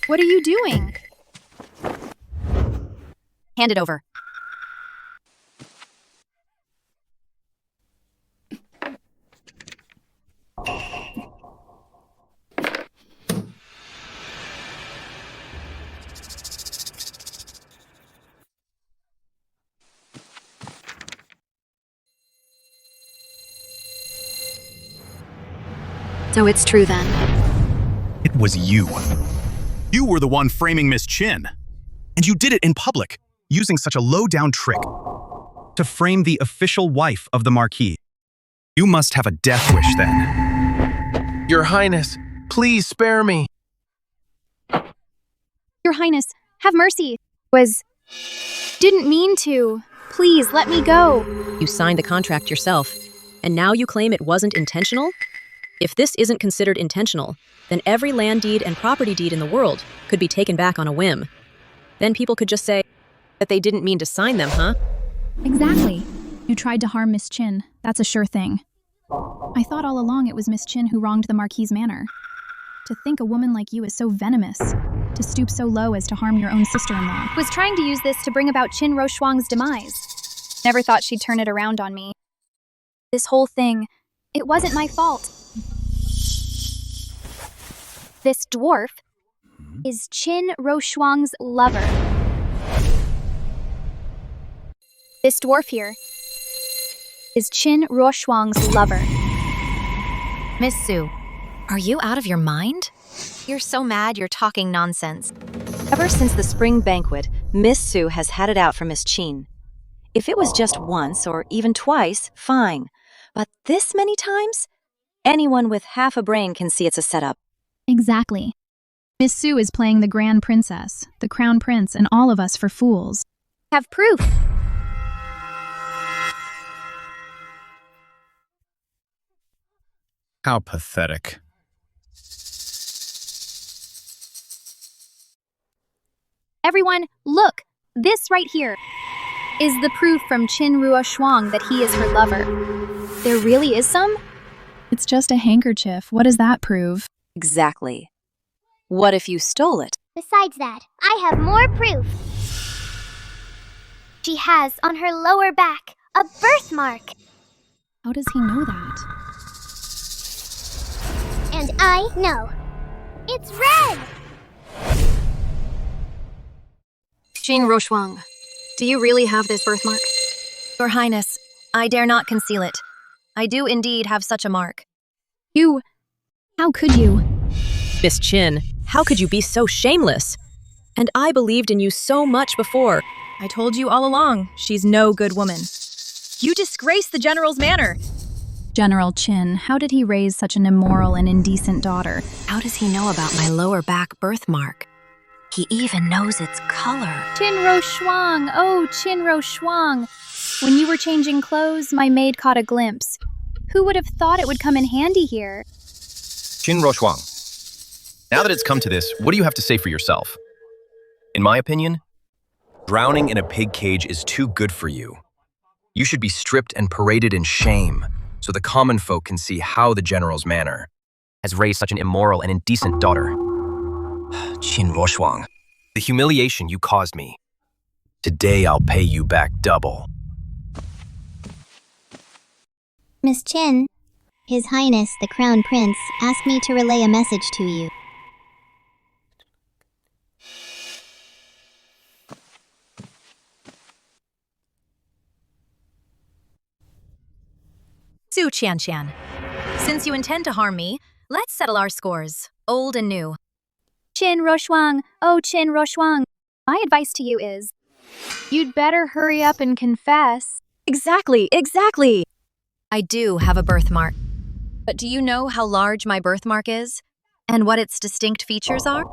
Speaker 2: What are you doing?
Speaker 1: Hand it over.
Speaker 17: So it's true then.
Speaker 16: It was you. You were the one framing Miss Chin. And you did it in public, using such a low-down trick to frame the official wife of the Marquis. You must have a death wish then.
Speaker 10: Your Highness, please spare me.
Speaker 2: Your Highness, have mercy. Didn't mean to. Please, let me go.
Speaker 11: You signed the contract yourself, and now you claim it wasn't intentional? If this isn't considered intentional, then every land deed and property deed in the world could be taken back on a whim. Then people could just say that they didn't mean to sign them, huh?
Speaker 18: Exactly. You tried to harm Miss Chin. That's a sure thing. I thought all along it was Miss Chin who wronged the Marquis' manor. To think a woman like you is so venomous, to stoop so low as to harm your own sister-in-law.
Speaker 2: Was trying to use this to bring about Qin Roshuang's demise. Never thought she'd turn it around on me. This whole thing, it wasn't my fault. This dwarf is Qin Roshuang's lover. This dwarf here is Qin Roshuang's lover.
Speaker 1: Miss Su, are you out of your mind? You're so mad you're talking nonsense.
Speaker 15: Ever since the spring banquet, Miss Su has had it out for Miss Chin. If it was just once or even twice, fine. But this many times? Anyone with half a brain can see it's a setup.
Speaker 18: Exactly. Miss Su is playing the Grand Princess, the Crown Prince, and all of us for fools.
Speaker 2: Have proof.
Speaker 16: How pathetic.
Speaker 2: Everyone, look! This right here is the proof from Qin Roshuang that he is her lover. There really is some?
Speaker 18: It's just a handkerchief. What does that prove?
Speaker 15: Exactly. What if you stole it?
Speaker 19: Besides that, I have more proof. She has on her lower back a birthmark.
Speaker 18: How does he know that?
Speaker 19: And I know. It's red!
Speaker 17: Qin Roshuang, do you really have this birthmark?
Speaker 1: Your Highness, I dare not conceal it. I do indeed have such a mark.
Speaker 18: How could you?
Speaker 11: Miss Chin, how could you be so shameless? And I believed in you so much before.
Speaker 15: I told you all along, she's no good woman. You disgrace the general's manor.
Speaker 18: General Qin, how did he raise such an immoral and indecent daughter?
Speaker 5: How does he know about my lower back birthmark? He even knows its color.
Speaker 2: Qinro Shuang, oh Qinro Shuang. When you were changing clothes, my maid caught a glimpse. Who would have thought it would come in handy here?
Speaker 3: Qinro Shuang. Now that it's come to this, what do you have to say for yourself? In my opinion, drowning in a pig cage is too good for you. You should be stripped and paraded in shame, so the common folk can see how the general's manor has raised such an immoral and indecent daughter. Qinro Shuang, the humiliation you caused me. Today I'll pay you back double.
Speaker 19: Miss Qin, His Highness the Crown Prince asked me to relay a message to you.
Speaker 1: Su Qianqian, since you intend to harm me, let's settle our scores, old and new.
Speaker 2: Qinro Shuang, oh Qinro Shuang. My advice to you is, you'd better hurry up and confess.
Speaker 15: Exactly.
Speaker 1: I do have a birthmark. But do you know how large my birthmark is? And what its distinct features are?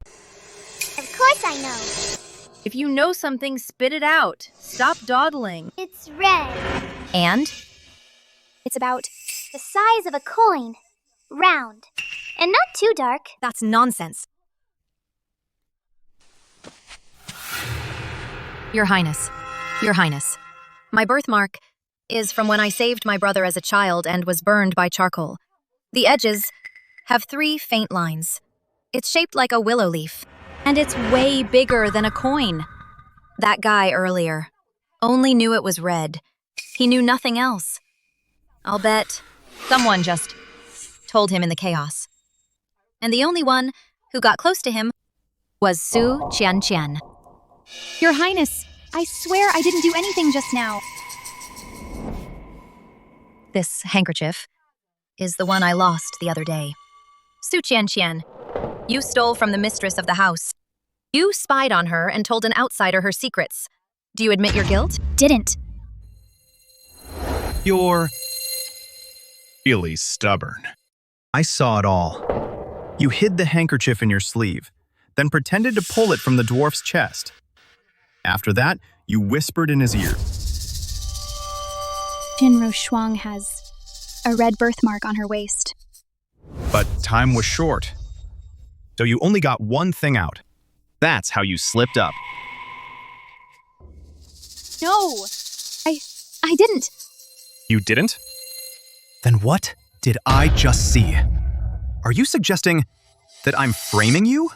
Speaker 19: Of course I know.
Speaker 15: If you know something, spit it out. Stop dawdling.
Speaker 19: It's red.
Speaker 1: And?
Speaker 19: It's about the size of a coin. Round. And not too dark.
Speaker 1: That's nonsense. Your Highness, my birthmark is from when I saved my brother as a child and was burned by charcoal. The edges have 3 faint lines. It's shaped like a willow leaf, and it's way bigger than a coin. That guy earlier only knew it was red. He knew nothing else. I'll bet someone just told him in the chaos. And the only one who got close to him was Su Qianqian.
Speaker 2: Your Highness, I swear I didn't do anything just now.
Speaker 1: This handkerchief is the one I lost the other day. Su Qianqian, you stole from the mistress of the house. You spied on her and told an outsider her secrets. Do you admit your guilt?
Speaker 2: Didn't.
Speaker 16: You're really stubborn. I saw it all. You hid the handkerchief in your sleeve, then pretended to pull it from the dwarf's chest. After that, you whispered in his ear.
Speaker 2: Qinro Shuang has a red birthmark on her waist.
Speaker 16: But time was short. So you only got one thing out. That's how you slipped up.
Speaker 2: No, I didn't.
Speaker 16: You didn't? Then what did I just see? Are you suggesting that I'm framing you?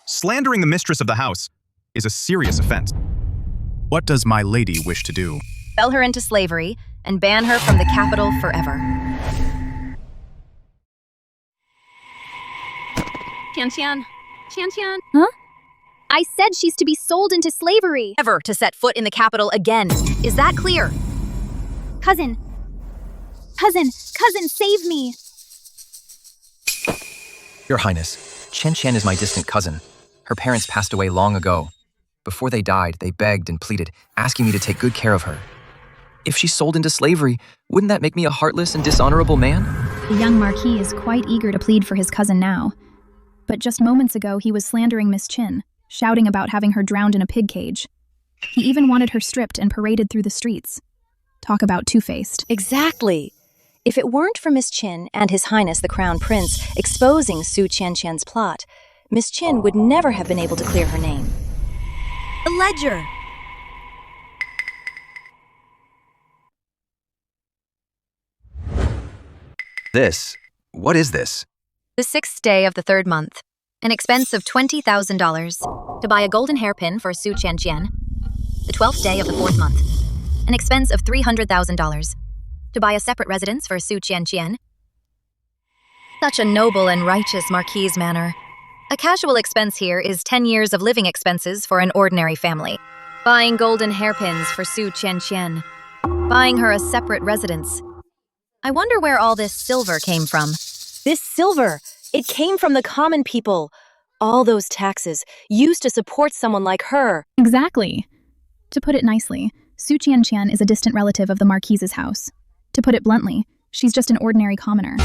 Speaker 16: Slandering the mistress of the house is a serious offense. What does my lady wish to do?
Speaker 1: Sell her into slavery and ban her from the capital forever.
Speaker 17: Qianqian.
Speaker 2: Huh? I said she's to be sold into slavery.
Speaker 1: Never to set foot in the capital again. Is that clear?
Speaker 2: Cousin, save me.
Speaker 3: Your Highness, Qianqian is my distant cousin. Her parents passed away long ago. Before they died, they begged and pleaded, asking me to take good care of her. If she's sold into slavery, wouldn't that make me a heartless and dishonorable man?
Speaker 18: The young Marquis is quite eager to plead for his cousin now. But just moments ago, he was slandering Miss Qin, shouting about having her drowned in a pig cage. He even wanted her stripped and paraded through the streets. Talk about two-faced.
Speaker 15: Exactly. If it weren't for Miss Qin and His Highness the Crown Prince exposing Su Qianqian's plot, Miss Qin would never have been able to clear her name.
Speaker 1: The ledger!
Speaker 3: What is this?
Speaker 1: The 6th day of the 3rd month. An expense of $20,000 to buy a golden hairpin for Su Qianqian. The 12th day of the 4th month. An expense of $300,000 to buy a separate residence for Su Qianqian. Such a noble and righteous Marquis' manor. A casual expense here is 10 years of living expenses for an ordinary family. Buying golden hairpins for Su Qianqian. Buying her a separate residence. I wonder where all this silver came from.
Speaker 15: This silver, it came from the common people.
Speaker 12: all those taxes used to support someone like her.
Speaker 18: Exactly. To put it nicely, Su Qianqian is a distant relative of the Marquise's house. To put it bluntly, she's just an ordinary commoner.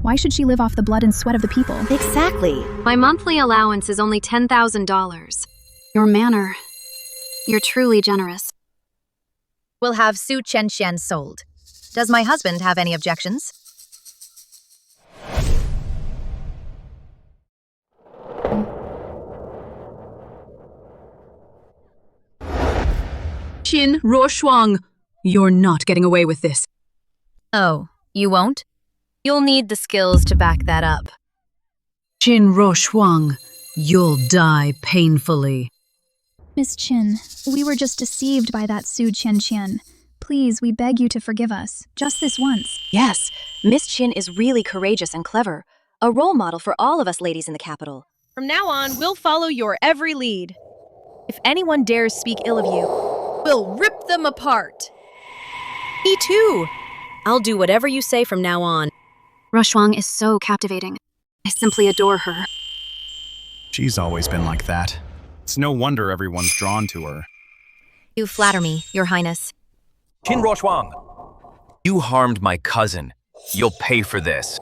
Speaker 18: Why should she live off the blood and sweat of the people?
Speaker 12: Exactly.
Speaker 17: My monthly allowance is only $10,000. Your manor. You're truly generous.
Speaker 1: We'll have Su Qianqian sold. Does my husband have any objections?
Speaker 8: Qin Ruoshuang, you're not getting away with this.
Speaker 1: Oh, you won't? You'll need the skills to back that up.
Speaker 8: Qin Ruoshuang, you'll die painfully.
Speaker 18: Miss Qin, we were just deceived by that Su Qianqian. Please, we beg you to forgive us, just this once.
Speaker 12: Yes, Miss Qin is really courageous and clever. A role model for all of us ladies in the capital.
Speaker 11: From now on, we'll follow your every lead. If anyone dares speak ill of you, we'll rip them apart.
Speaker 6: Me too. I'll do whatever you say from now on.
Speaker 17: Ruoshuang is so captivating. I simply adore her.
Speaker 16: She's always been like that. It's no wonder everyone's drawn to her.
Speaker 1: You flatter me, Your Highness.
Speaker 4: Qin Ruoshuang, you harmed my cousin. You'll pay for this.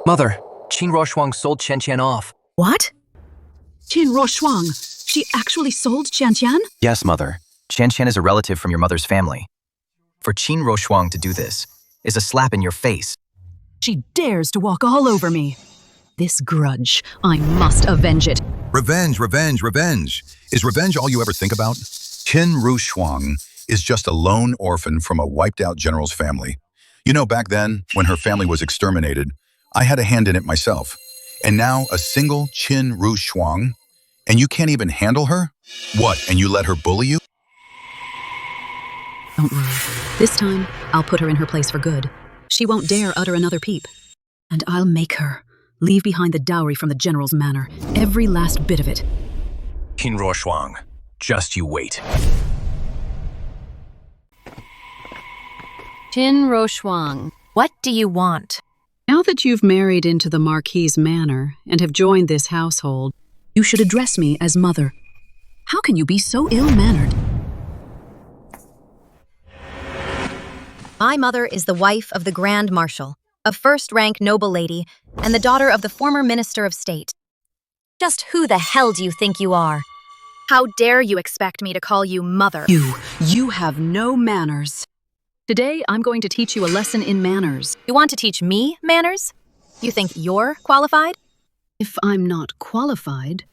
Speaker 9: Mother, Qin Ruoshuang sold Qianqian off.
Speaker 8: What? Qin Ruoshuang, she actually sold Qianqian?
Speaker 3: Yes, Mother. Qianqian is a relative from your mother's family. For Qin Ruoshuang to do this is a slap in your face.
Speaker 8: She dares to walk all over me. This grudge, I must avenge it.
Speaker 7: Revenge, revenge, revenge. Is revenge all you ever think about? Qin Ruoshuang is just a lone orphan from a wiped-out general's family. You know, back then, when her family was exterminated, I had a hand in it myself. And now a single Qin Ruoshuang, and you can't even handle her? What, and you let her bully you?
Speaker 8: Don't worry. This time, I'll put her in her place for good. She won't dare utter another peep. And I'll make her leave behind the dowry from the general's manor, every last bit of it.
Speaker 4: Qin Ruoshuang, just you wait.
Speaker 1: Qin Ruoshuang, what do you want?
Speaker 8: Now that you've married into the Marquis's manor and have joined this household, you should address me as mother. How can you be so ill-mannered?
Speaker 1: My mother is the wife of the Grand Marshal, a first-rank noble lady, and the daughter of the former Minister of State. Just who the hell do you think you are? How dare you expect me to call you mother?
Speaker 8: You have no manners. Today, I'm going to teach you a lesson in manners.
Speaker 1: You want to teach me manners? You think you're qualified?
Speaker 8: If I'm not qualified...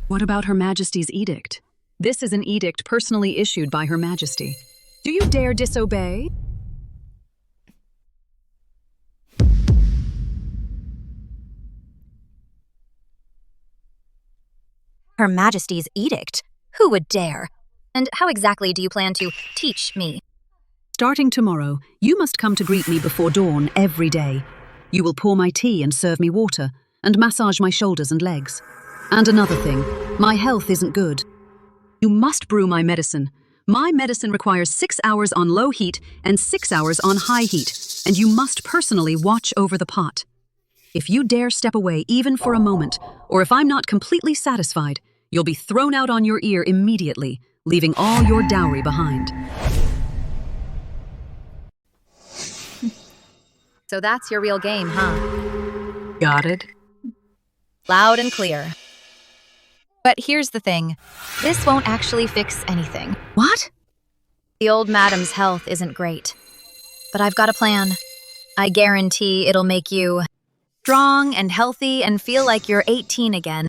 Speaker 8: What about Her Majesty's edict? This is an edict personally issued by Her Majesty. Do you dare disobey?
Speaker 1: Her Majesty's edict? Who would dare? And how exactly do you plan to teach me?
Speaker 8: Starting tomorrow, you must come to greet me before dawn every day. You will pour my tea and serve me water, and massage my shoulders and legs. And another thing, my health isn't good. You must brew my medicine. My medicine requires 6 hours on low heat and 6 hours on high heat, and you must personally watch over the pot. If you dare step away even for a moment, or if I'm not completely satisfied, you'll be thrown out on your ear immediately, leaving all your dowry behind.
Speaker 1: So that's your real game, huh?
Speaker 8: Got it?
Speaker 1: Loud and clear. But here's the thing. This won't actually fix anything.
Speaker 8: What?
Speaker 1: The old madam's health isn't great. But I've got a plan. I guarantee it'll make you strong and healthy and feel like you're 18 again.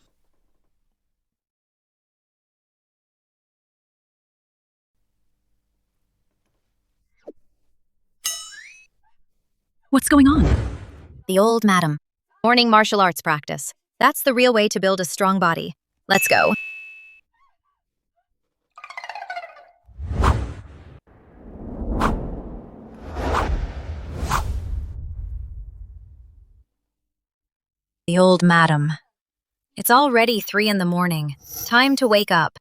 Speaker 8: What's going on?
Speaker 1: The old madam. Morning martial arts practice. That's the real way to build a strong body. Let's go. The old madam. It's already 3 in the morning. Time to wake up.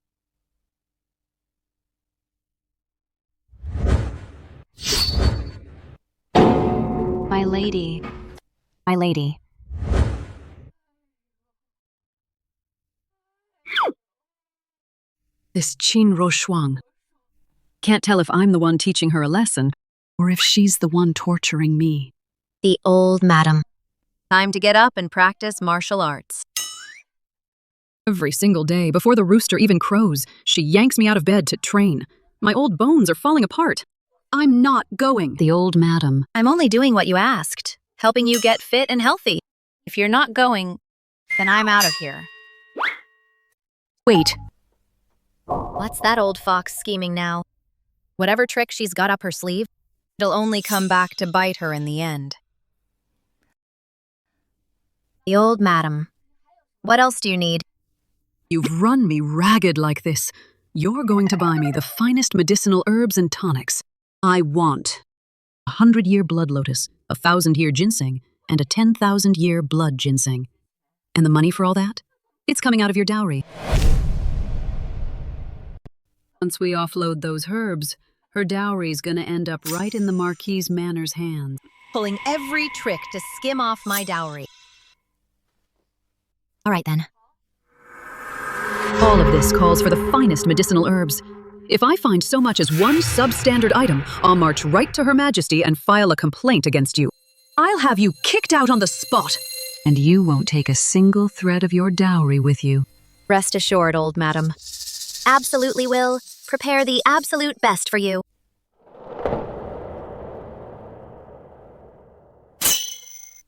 Speaker 12: My lady. My lady.
Speaker 8: This Qin Roshuang. Can't tell if I'm the one teaching her a lesson, or if she's the one torturing me.
Speaker 1: The old madam. Time to get up and practice martial arts.
Speaker 8: Every single day, before the rooster even crows, she yanks me out of bed to train. My old bones are falling apart. I'm not going. The old madam.
Speaker 1: I'm only doing what you asked, helping you get fit and healthy. If you're not going, then I'm out of here.
Speaker 8: Wait.
Speaker 1: What's that old fox scheming now? Whatever trick she's got up her sleeve, it'll only come back to bite her in the end. The old madam. What else do you need?
Speaker 8: You've run me ragged like this. You're going to buy me the finest medicinal herbs and tonics. I want 100-year blood lotus, 1,000-year ginseng, and a 10,000-year blood ginseng. And the money for all that? It's coming out of your dowry. Once we offload those herbs, her dowry's gonna end up right in the Marquise Manor's hands.
Speaker 1: Pulling every trick to skim off my dowry. All right, then.
Speaker 8: All of this calls for the finest medicinal herbs. If I find so much as one substandard item, I'll march right to Her Majesty and file a complaint against you. I'll have you kicked out on the spot. And you won't take a single thread of your dowry with you.
Speaker 1: Rest assured, old madam. Absolutely will. Prepare the absolute best for you.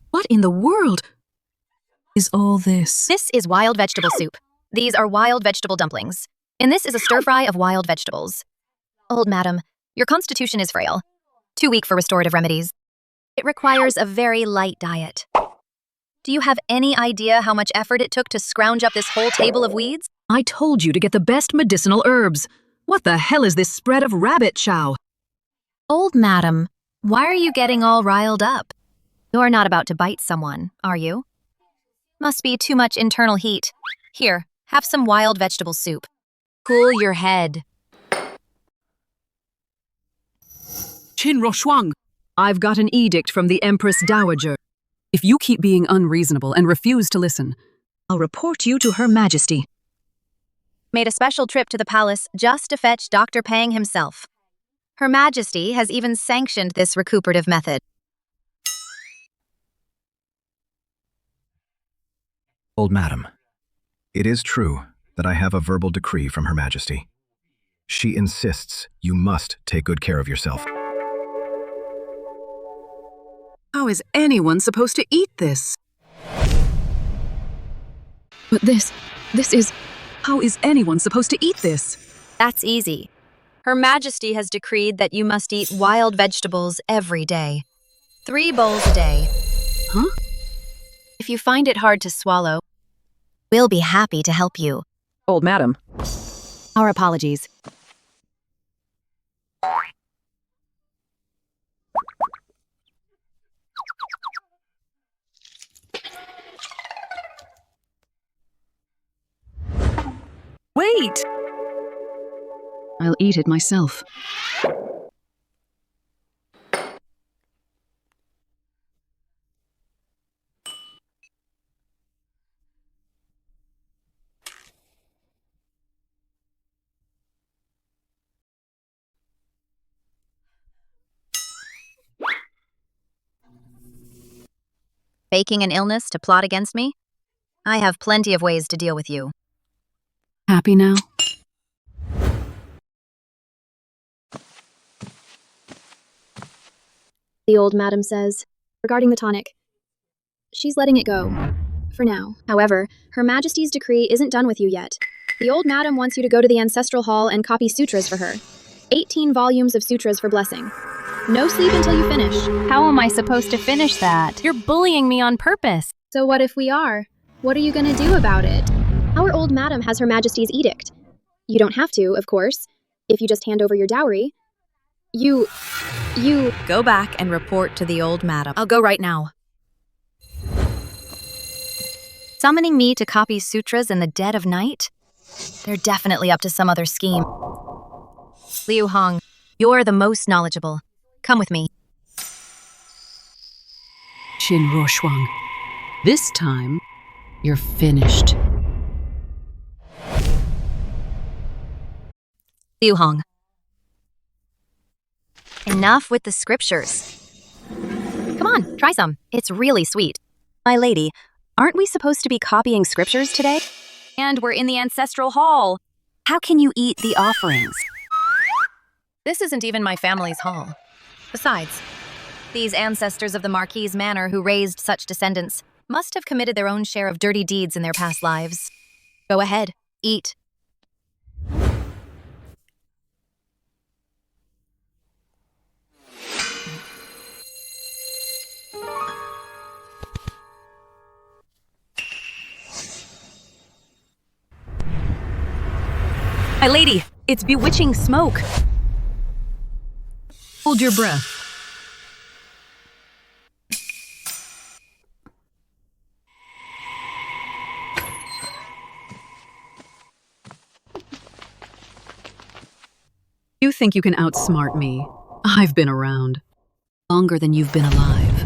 Speaker 8: What in the world is all this?
Speaker 1: This is wild vegetable soup. These are wild vegetable dumplings. And this is a stir-fry of wild vegetables. Old madam, your constitution is frail. Too weak for restorative remedies. It requires a very light diet. Do you have any idea how much effort it took to scrounge up this whole table of weeds?
Speaker 8: I told you to get the best medicinal herbs. What the hell is this spread of rabbit chow?
Speaker 1: Old madam, why are you getting all riled up? You're not about to bite someone, are you? Must be too much internal heat. Here, have some wild vegetable soup. Cool your head.
Speaker 8: Qin Roshuang, I've got an edict from the Empress Dowager. If you keep being unreasonable and refuse to listen, I'll report you to Her Majesty.
Speaker 1: Made a special trip to the palace just to fetch Dr. Pang himself. Her Majesty has even sanctioned this recuperative method.
Speaker 14: Old madam, it is true that I have a verbal decree from Her Majesty. She insists you must take good care of yourself.
Speaker 8: How is anyone supposed to eat this? But this is... How is anyone supposed to eat this?
Speaker 1: That's easy. Her Majesty has decreed that you must eat wild vegetables every day. 3 bowls a day.
Speaker 8: Huh?
Speaker 1: If you find it hard to swallow, we'll be happy to help you.
Speaker 11: Old madam.
Speaker 1: Our apologies.
Speaker 8: Wait! I'll eat it myself.
Speaker 1: Faking an illness to plot against me? I have plenty of ways to deal with you.
Speaker 8: Happy now?
Speaker 18: The old madam says, regarding the tonic, she's letting it go, for now. However, Her Majesty's decree isn't done with you yet. The old madam wants you to go to the ancestral hall and copy sutras for her. 18 volumes of sutras for blessing. No sleep until you finish.
Speaker 12: How am I supposed to finish that? You're bullying me on purpose.
Speaker 18: So what if we are? What are you gonna do about it? Our old madam has Her Majesty's edict. You don't have to, of course, if you just hand over your dowry. You...
Speaker 1: Go back and report to the old madam. I'll go right now. Summoning me to copy sutras in the dead of night? They're definitely up to some other scheme. Liu Hong, you're the most knowledgeable. Come with me.
Speaker 8: Qin Roshuang, this time, you're finished.
Speaker 1: Yu Hong.
Speaker 12: Enough with the scriptures.
Speaker 1: Come on, try some. It's really sweet.
Speaker 12: My lady, aren't we supposed to be copying scriptures today? And we're in the ancestral hall. How can you eat the offerings?
Speaker 1: This isn't even my family's hall. Besides, these ancestors of the Marquis' manor who raised such descendants must have committed their own share of dirty deeds in their past lives. Go ahead, eat.
Speaker 12: My lady, it's bewitching smoke.
Speaker 8: Hold your breath. You think you can outsmart me? I've been around. Longer than you've been alive.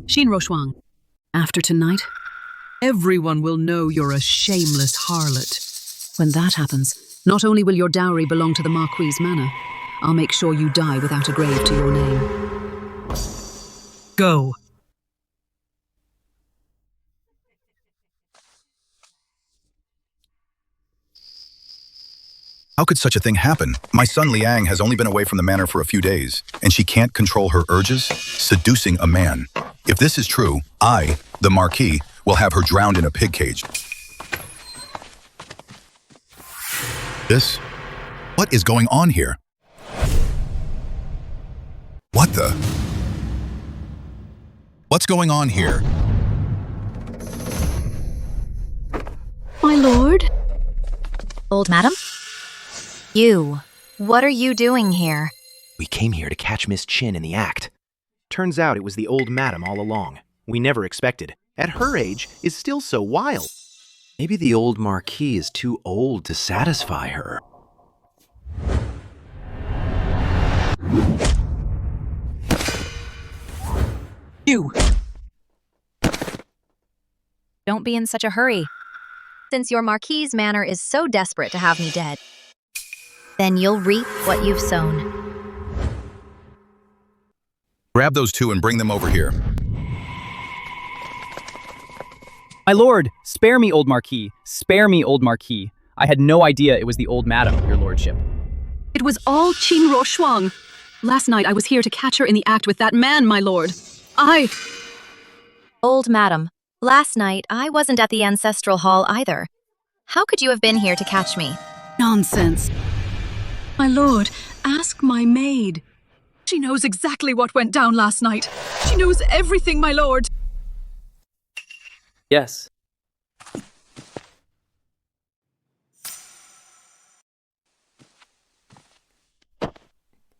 Speaker 8: Shinro Shuang, after tonight, everyone will know you're a shameless harlot. When that happens, not only will your dowry belong to the Marquis' manor, I'll make sure you die without a grave to your name. Go.
Speaker 7: How could such a thing happen? My son Liang has only been away from the manor for a few days, and she can't control her urges, seducing a man. If this is true, I, the Marquis, will have her drowned in a pig cage. What is going on here? What the? What's going on here?
Speaker 18: My lord?
Speaker 1: Old madam? You, what are you doing here?
Speaker 4: We came here to catch Miss Chin in the act. Turns out it was the old madam all along. We never expected. At her age, is still so wild. Maybe the old Marquis is too old to satisfy her.
Speaker 1: You! Don't be in such a hurry. Since your Marquis' manor is so desperate to have me dead, then you'll reap what you've sown.
Speaker 7: Grab those two and bring them over here.
Speaker 9: My lord, spare me, old Marquis. Spare me, old Marquis. I had no idea it was the old madam, your lordship.
Speaker 8: It was all Qinruo Shuang. Last night I was here to catch her in the act with that man, my lord.
Speaker 1: Old madam, last night I wasn't at the ancestral hall either. How could you have been here to catch me?
Speaker 8: Nonsense. My lord, ask my maid. She knows exactly what went down last night. She knows everything, my lord.
Speaker 9: Yes.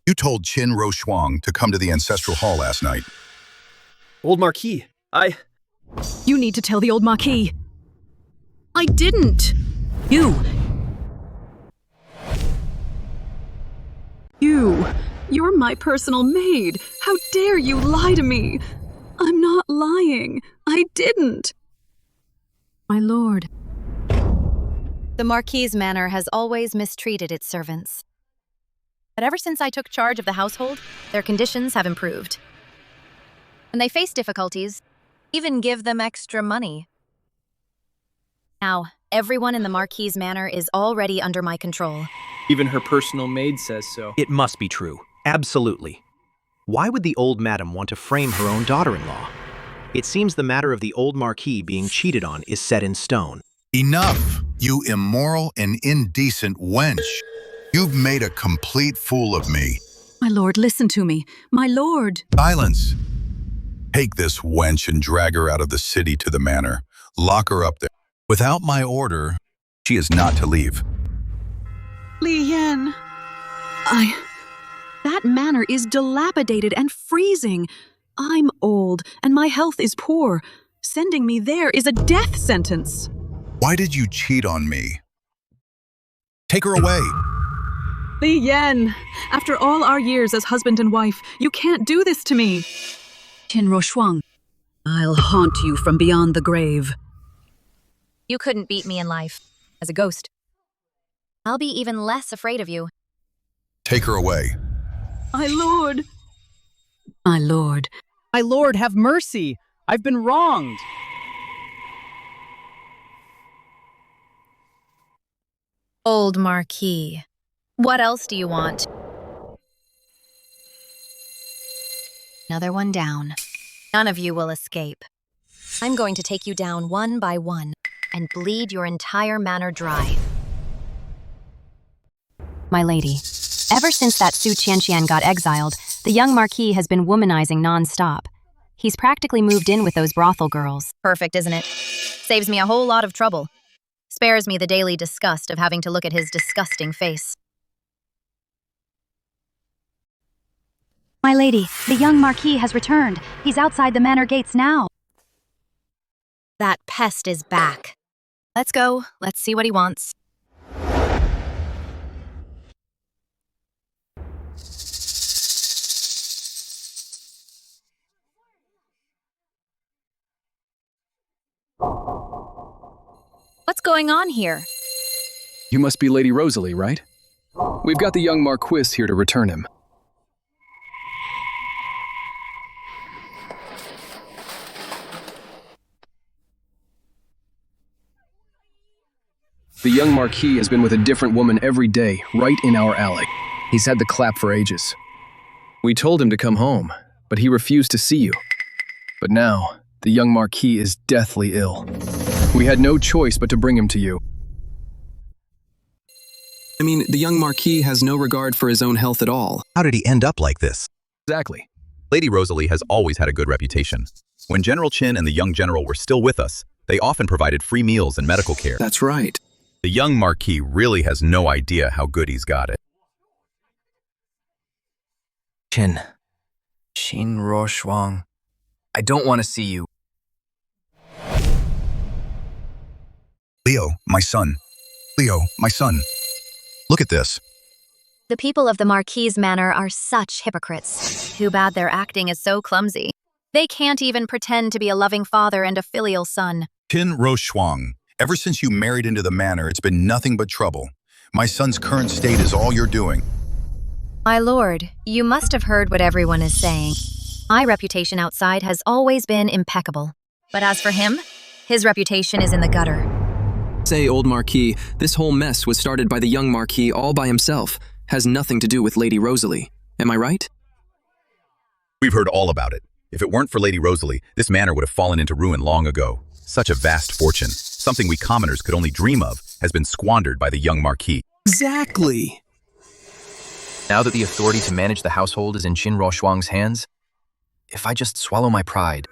Speaker 7: You told Qin Ro Shuang to come to the ancestral hall last night.
Speaker 9: Old Marquis,
Speaker 8: You need to tell the old Marquis. I didn't. You're my personal maid. How dare you lie to me? I'm not lying. I didn't. My lord.
Speaker 1: The Marquis' manor has always mistreated its servants. But ever since I took charge of the household, their conditions have improved. When they face difficulties, even give them extra money. Now, everyone in the Marquis' manor is already under my control.
Speaker 9: Even her personal maid says so.
Speaker 4: It must be true. Absolutely. Why would the old madam want to frame her own daughter-in-law? It seems the matter of the old Marquis being cheated on is set in stone.
Speaker 7: Enough, you immoral and indecent wench. You've made a complete fool of me.
Speaker 8: My lord, listen to me. My lord.
Speaker 7: Silence. Take this wench and drag her out of the city to the manor. Lock her up there. Without my order, she is not to leave.
Speaker 8: Li Yan. That manor is dilapidated and freezing. I'm old, and my health is poor. Sending me there is a death sentence.
Speaker 7: Why did you cheat on me? Take her away.
Speaker 8: Li Yan, after all our years as husband and wife, you can't do this to me. Qinruo Shuang, I'll haunt you from beyond the grave.
Speaker 1: You couldn't beat me in life, as a ghost. I'll be even less afraid of you
Speaker 7: Take her away.
Speaker 8: My lord. My lord.
Speaker 9: My lord, have mercy! I've been wronged!
Speaker 1: Old Marquis, what else do you want? Another one down. None of you will escape. I'm going to take you down one by one and bleed your entire manor dry.
Speaker 12: My lady, ever since that Su Qianqian got exiled, the young Marquis has been womanizing non-stop. He's practically moved in with those brothel girls.
Speaker 1: Perfect, isn't it? Saves me a whole lot of trouble. Spares me the daily disgust of having to look at his disgusting face.
Speaker 6: My lady, the young Marquis has returned. He's outside the manor gates now.
Speaker 1: That pest is back. Let's go. Let's see what he wants. What's going on here?
Speaker 10: You must be Lady Rosalie, right? We've got the young Marquis here to return him. The young Marquis has been with a different woman every day, right in our alley. He's had the clap for ages. We told him to come home, but he refused to see you. But now, the young Marquis is deathly ill. We had no choice but to bring him to you. I mean, the young Marquis has no regard for his own health at all.
Speaker 7: How did he end up like this?
Speaker 10: Exactly.
Speaker 7: Lady Rosalie has always had a good reputation. When General Qin and the young general were still with us, they often provided free meals and medical care.
Speaker 10: That's right.
Speaker 7: The young Marquis really has no idea how good he's got it.
Speaker 4: Qin Ruoshuang, I don't want to see you.
Speaker 7: Leo, my son. Leo, my son. Look at this.
Speaker 1: The people of the Marquis' manor are such hypocrites. Too bad their acting is so clumsy. They can't even pretend to be a loving father and a filial son.
Speaker 7: Qin Ruoshuang, ever since you married into the manor, it's been nothing but trouble. My son's current state is all you're doing.
Speaker 1: My lord, you must have heard what everyone is saying. My reputation outside has always been impeccable. But as for him, his reputation is in the gutter.
Speaker 10: Say, old Marquis, this whole mess was started by the young Marquis all by himself. Has nothing to do with Lady Rosalie. Am I right?
Speaker 7: We've heard all about it. If it weren't for Lady Rosalie, this manor would have fallen into ruin long ago. Such a vast fortune, something we commoners could only dream of, has been squandered by the young Marquis.
Speaker 10: Exactly.
Speaker 3: Now that the authority to manage the household is in Qin Ruoshuang's hands, if I just swallow my pride,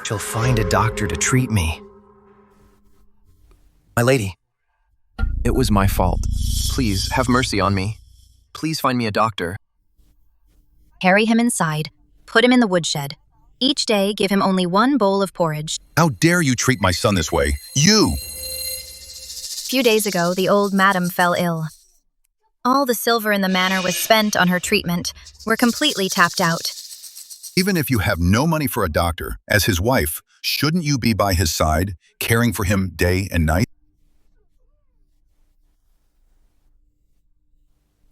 Speaker 3: she'll find a doctor to treat me. My lady, it was my fault. Please, have mercy on me. Please find me a doctor.
Speaker 1: Carry him inside, put him in the woodshed. Each day, give him only one bowl of porridge.
Speaker 7: How dare you treat my son this way? You!
Speaker 1: A few days ago, the old madam fell ill. All the silver in the manor was spent on her treatment. We're completely tapped out.
Speaker 7: Even if you have no money for a doctor, as his wife, shouldn't you be by his side, caring for him day and night?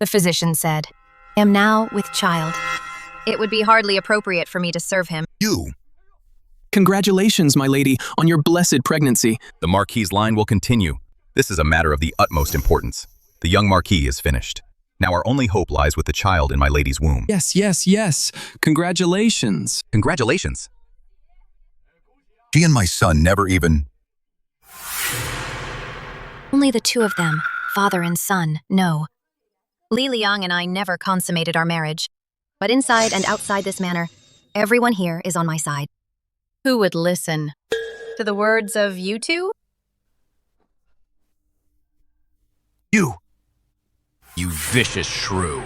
Speaker 1: The physician said, I am now with child. It would be hardly appropriate for me to serve him.
Speaker 7: You!
Speaker 10: Congratulations, my lady, on your blessed pregnancy.
Speaker 7: The Marquis' line will continue. This is a matter of the utmost importance. The young Marquis is finished. Now our only hope lies with the child in my lady's womb.
Speaker 10: Yes. Congratulations.
Speaker 7: Congratulations. She and my son never even...
Speaker 1: Only the two of them, father and son, know. Li Liang and I never consummated our marriage. But inside and outside this manor, everyone here is on my side. Who would listen to the words of you two?
Speaker 7: You
Speaker 3: vicious shrew.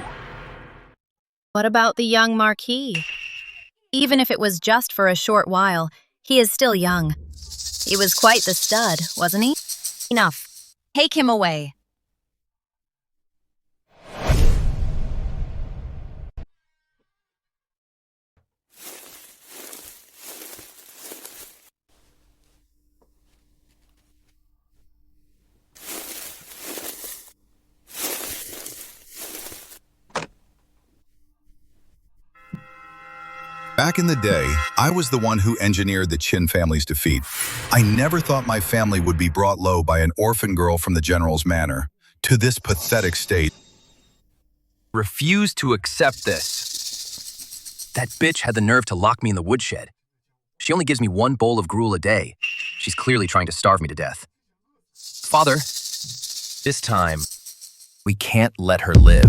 Speaker 1: What about the young Marquis? Even if it was just for a short while, he is still young. He was quite the stud, wasn't he? Enough. Take him away.
Speaker 7: Back in the day, I was the one who engineered the Qin family's defeat. I never thought my family would be brought low by an orphan girl from the general's manor to this pathetic state.
Speaker 4: Refuse to accept this. That bitch had the nerve to lock me in the woodshed. She only gives me 1 bowl of gruel a day. She's clearly trying to starve me to death. Father, this time, we can't let her live.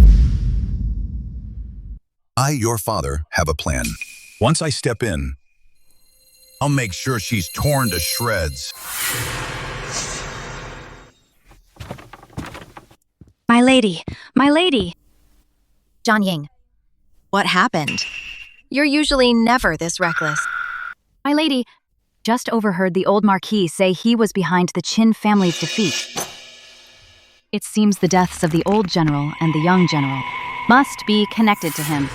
Speaker 7: I, your father, have a plan. Once I step in, I'll make sure she's torn to shreds.
Speaker 6: My lady, my lady.
Speaker 1: John Ying. What happened? You're usually never this reckless.
Speaker 5: My lady, just overheard the old Marquis say he was behind the Qin family's defeat. It seems the deaths of the old general and the young general must be connected to him.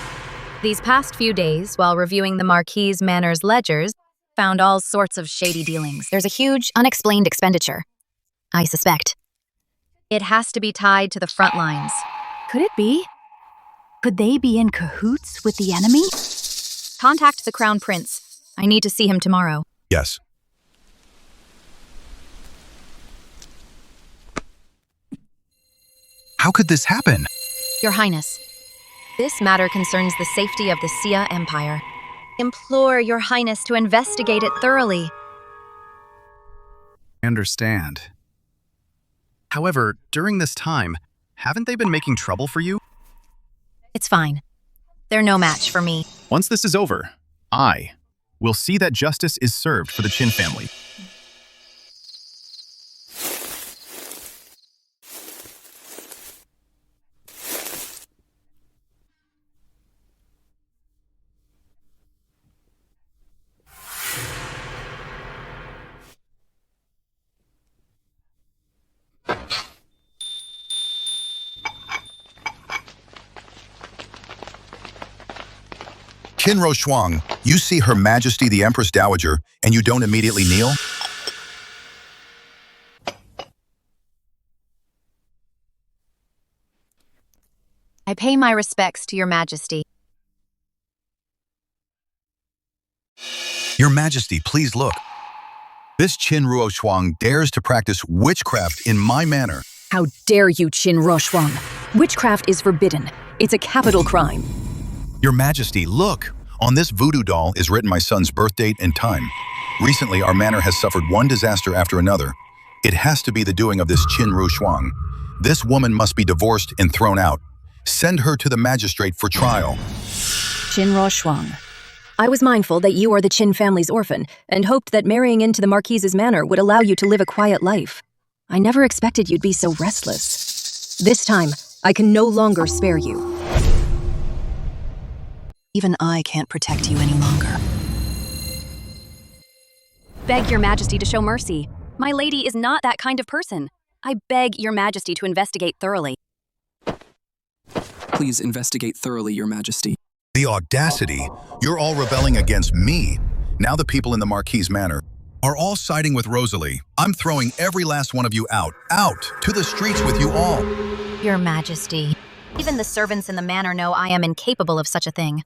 Speaker 1: These past few days, while reviewing the Marquis Manor's ledgers, found all sorts of shady dealings. There's a huge, unexplained expenditure. I suspect. It has to be tied to the front lines.
Speaker 5: Could it be? Could they be in cahoots with the enemy?
Speaker 1: Contact the Crown Prince. I need to see him tomorrow.
Speaker 7: Yes. How could this happen?
Speaker 1: Your Highness, this matter concerns the safety of the Xia Empire. Implore Your Highness to investigate it thoroughly.
Speaker 16: I understand. However, during this time, haven't they been making trouble for you?
Speaker 1: It's fine. They're no match for me.
Speaker 16: Once this is over, I will see that justice is served for the Qin family.
Speaker 7: Qinro Shuang, you see Her Majesty the Empress Dowager, and you don't immediately kneel?
Speaker 1: I pay my respects to Your Majesty.
Speaker 7: Your Majesty, please look. This Qinruo Shuang dares to practice witchcraft in my manor.
Speaker 11: How dare you, Qinruo Shuang? Witchcraft is forbidden. It's a capital crime.
Speaker 7: Your Majesty, look! On this voodoo doll is written my son's birth date and time. Recently, our manor has suffered one disaster after another. It has to be the doing of this Qinru Shuang. This woman must be divorced and thrown out. Send her to the magistrate for trial.
Speaker 11: Qinruo Shuang. I was mindful that you are the Qin family's orphan, and hoped that marrying into the Marquis's manor would allow you to live a quiet life. I never expected you'd be so restless. This time, I can no longer spare you. Even I can't protect you any longer.
Speaker 12: Beg Your Majesty to show mercy. My lady is not that kind of person. I beg Your Majesty to investigate thoroughly.
Speaker 20: Please investigate thoroughly, Your Majesty.
Speaker 7: The audacity! You're all rebelling against me. Now the people in the Marquis Manor are all siding with Rosalie. I'm throwing every last one of you out, to the streets with you all.
Speaker 1: Your Majesty, even the servants in the manor know I am incapable of such a thing.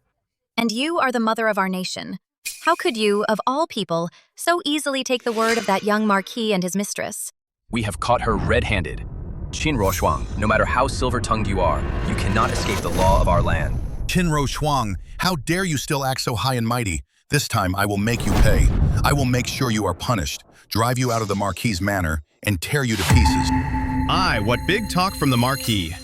Speaker 1: And you are the mother of our nation. How could you, of all people, so easily take the word of that young Marquis and his mistress?
Speaker 4: We have caught her red-handed. Qinruo Shuang, no matter how silver-tongued you are, you cannot escape the law of our land.
Speaker 7: Qinruo Shuang, how dare you still act so high and mighty? This time I will make you pay. I will make sure you are punished, drive you out of the Marquis Manor, and tear you to pieces.
Speaker 16: Aye, what big talk from the Marquis.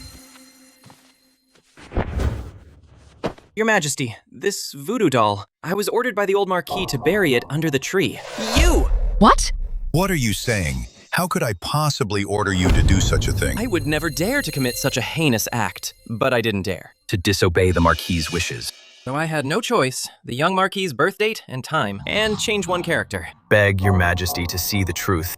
Speaker 13: Your Majesty, this voodoo doll, I was ordered by the old Marquis to bury it under the tree. You!
Speaker 11: What?
Speaker 7: What are you saying? How could I possibly order you to do such a thing?
Speaker 13: I would never dare to commit such a heinous act, but I didn't dare.
Speaker 4: To disobey the Marquis's wishes.
Speaker 13: So I had no choice, the young Marquis's birth date and time, and change one character.
Speaker 4: Beg Your Majesty to see the truth.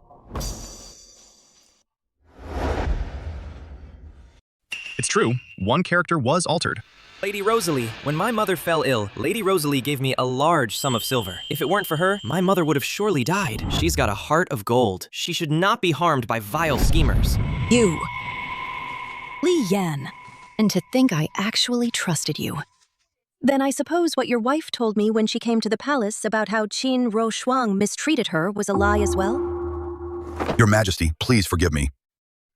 Speaker 16: It's true, one character was altered.
Speaker 13: Lady Rosalie, when my mother fell ill, Lady Rosalie gave me a large sum of silver. If it weren't for her, my mother would have surely died. She's got a heart of gold. She should not be harmed by vile schemers.
Speaker 11: You. Li Yan. And to think I actually trusted you.
Speaker 12: Then I suppose what your wife told me when she came to the palace about how Qin Roshuang mistreated her was a lie as well?
Speaker 7: Your Majesty, please forgive me.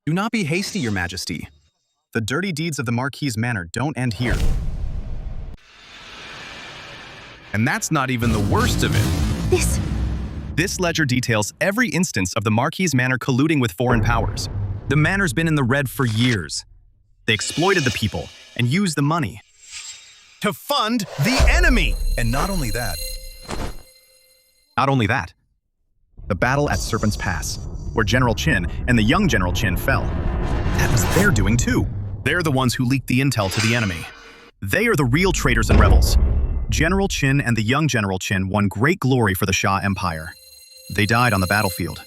Speaker 16: Do not be hasty, Your Majesty. The dirty deeds of the Marquis's manor don't end here. And that's not even the worst of it. This ledger details every instance of the Marquis's manor colluding with foreign powers. The manor's been in the red for years. They exploited the people and used the money to fund the enemy.
Speaker 7: And not only that.
Speaker 16: The battle at Serpent's Pass, where General Qin and the young General Qin fell. That was their doing too. They're the ones who leaked the intel to the enemy. They are the real traitors and rebels. General Qin and the young General Qin won great glory for the Xia Empire. They died on the battlefield.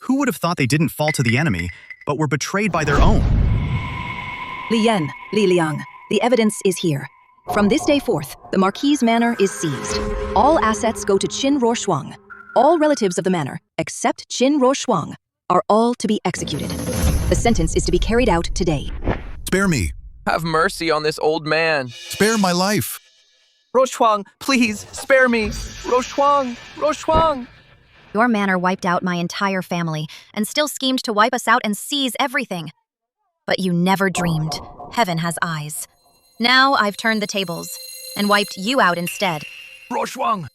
Speaker 16: Who would have thought they didn't fall to the enemy, but were betrayed by their own?
Speaker 15: Li Yan, Li Liang, the evidence is here. From this day forth, the Marquis's manor is seized. All assets go to Qin Roshuang. All relatives of the manor, except Qin Roshuang, are all to be executed. The sentence is to be carried out today.
Speaker 7: Spare me.
Speaker 4: Have mercy on this old man.
Speaker 7: Spare my life.
Speaker 4: Roshuang, please, spare me. Roshuang, Roshuang.
Speaker 1: Your manor wiped out my entire family and still schemed to wipe us out and seize everything. But you never dreamed. Heaven has eyes. Now I've turned the tables and wiped you out instead.
Speaker 4: Roshuang,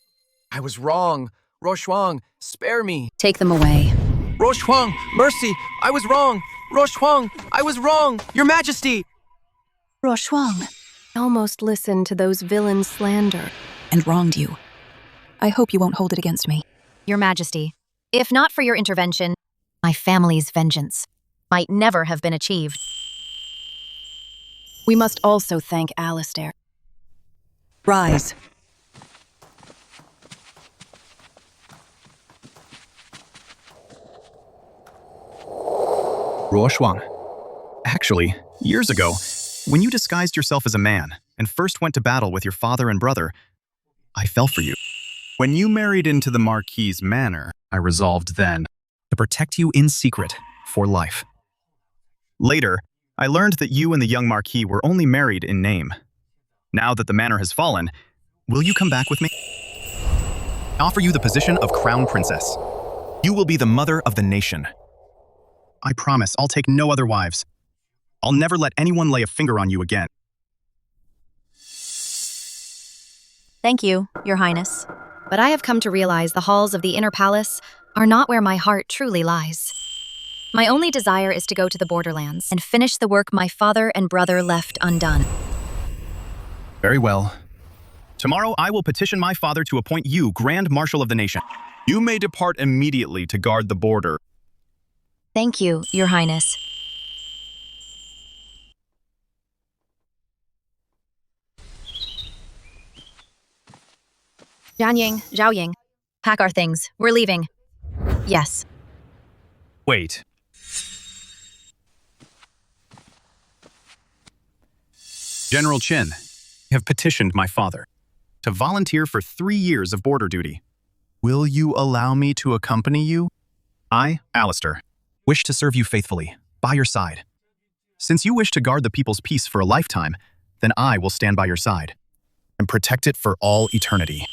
Speaker 4: I was wrong. Roshuang, spare me.
Speaker 12: Take them away.
Speaker 4: Roshuang, mercy, I was wrong. Roshuang, I was wrong. Your Majesty.
Speaker 12: Roshuang, almost listened to those villains' slander.
Speaker 15: And wronged you. I hope you won't hold it against me.
Speaker 1: Your Majesty, if not for your intervention, my family's vengeance might never have been achieved.
Speaker 12: We must also thank Alistair.
Speaker 15: Rise.
Speaker 16: Roshuang. Actually, years ago, when you disguised yourself as a man and first went to battle with your father and brother, I fell for you. When you married into the Marquis's manor, I resolved then to protect you in secret for life. Later, I learned that you and the young Marquis were only married in name. Now that the manor has fallen, will you come back with me? I offer you the position of Crown Princess. You will be the mother of the nation. I promise I'll take no other wives. I'll never let anyone lay a finger on you again.
Speaker 1: Thank you, Your Highness. But I have come to realize the halls of the inner palace are not where my heart truly lies. My only desire is to go to the borderlands and finish the work my father and brother left undone.
Speaker 16: Very well. Tomorrow I will petition my father to appoint you Grand Marshal of the nation. You may depart immediately to guard the border.
Speaker 1: Thank you, Your Highness. Jianying, Zhaoying, pack our things. We're leaving. Yes.
Speaker 16: Wait. General Qin, I have petitioned my father to volunteer for 3 years of border duty. Will you allow me to accompany you? I, Alistair, wish to serve you faithfully, by your side. Since you wish to guard the people's peace for a lifetime, then I will stand by your side and protect it for all eternity.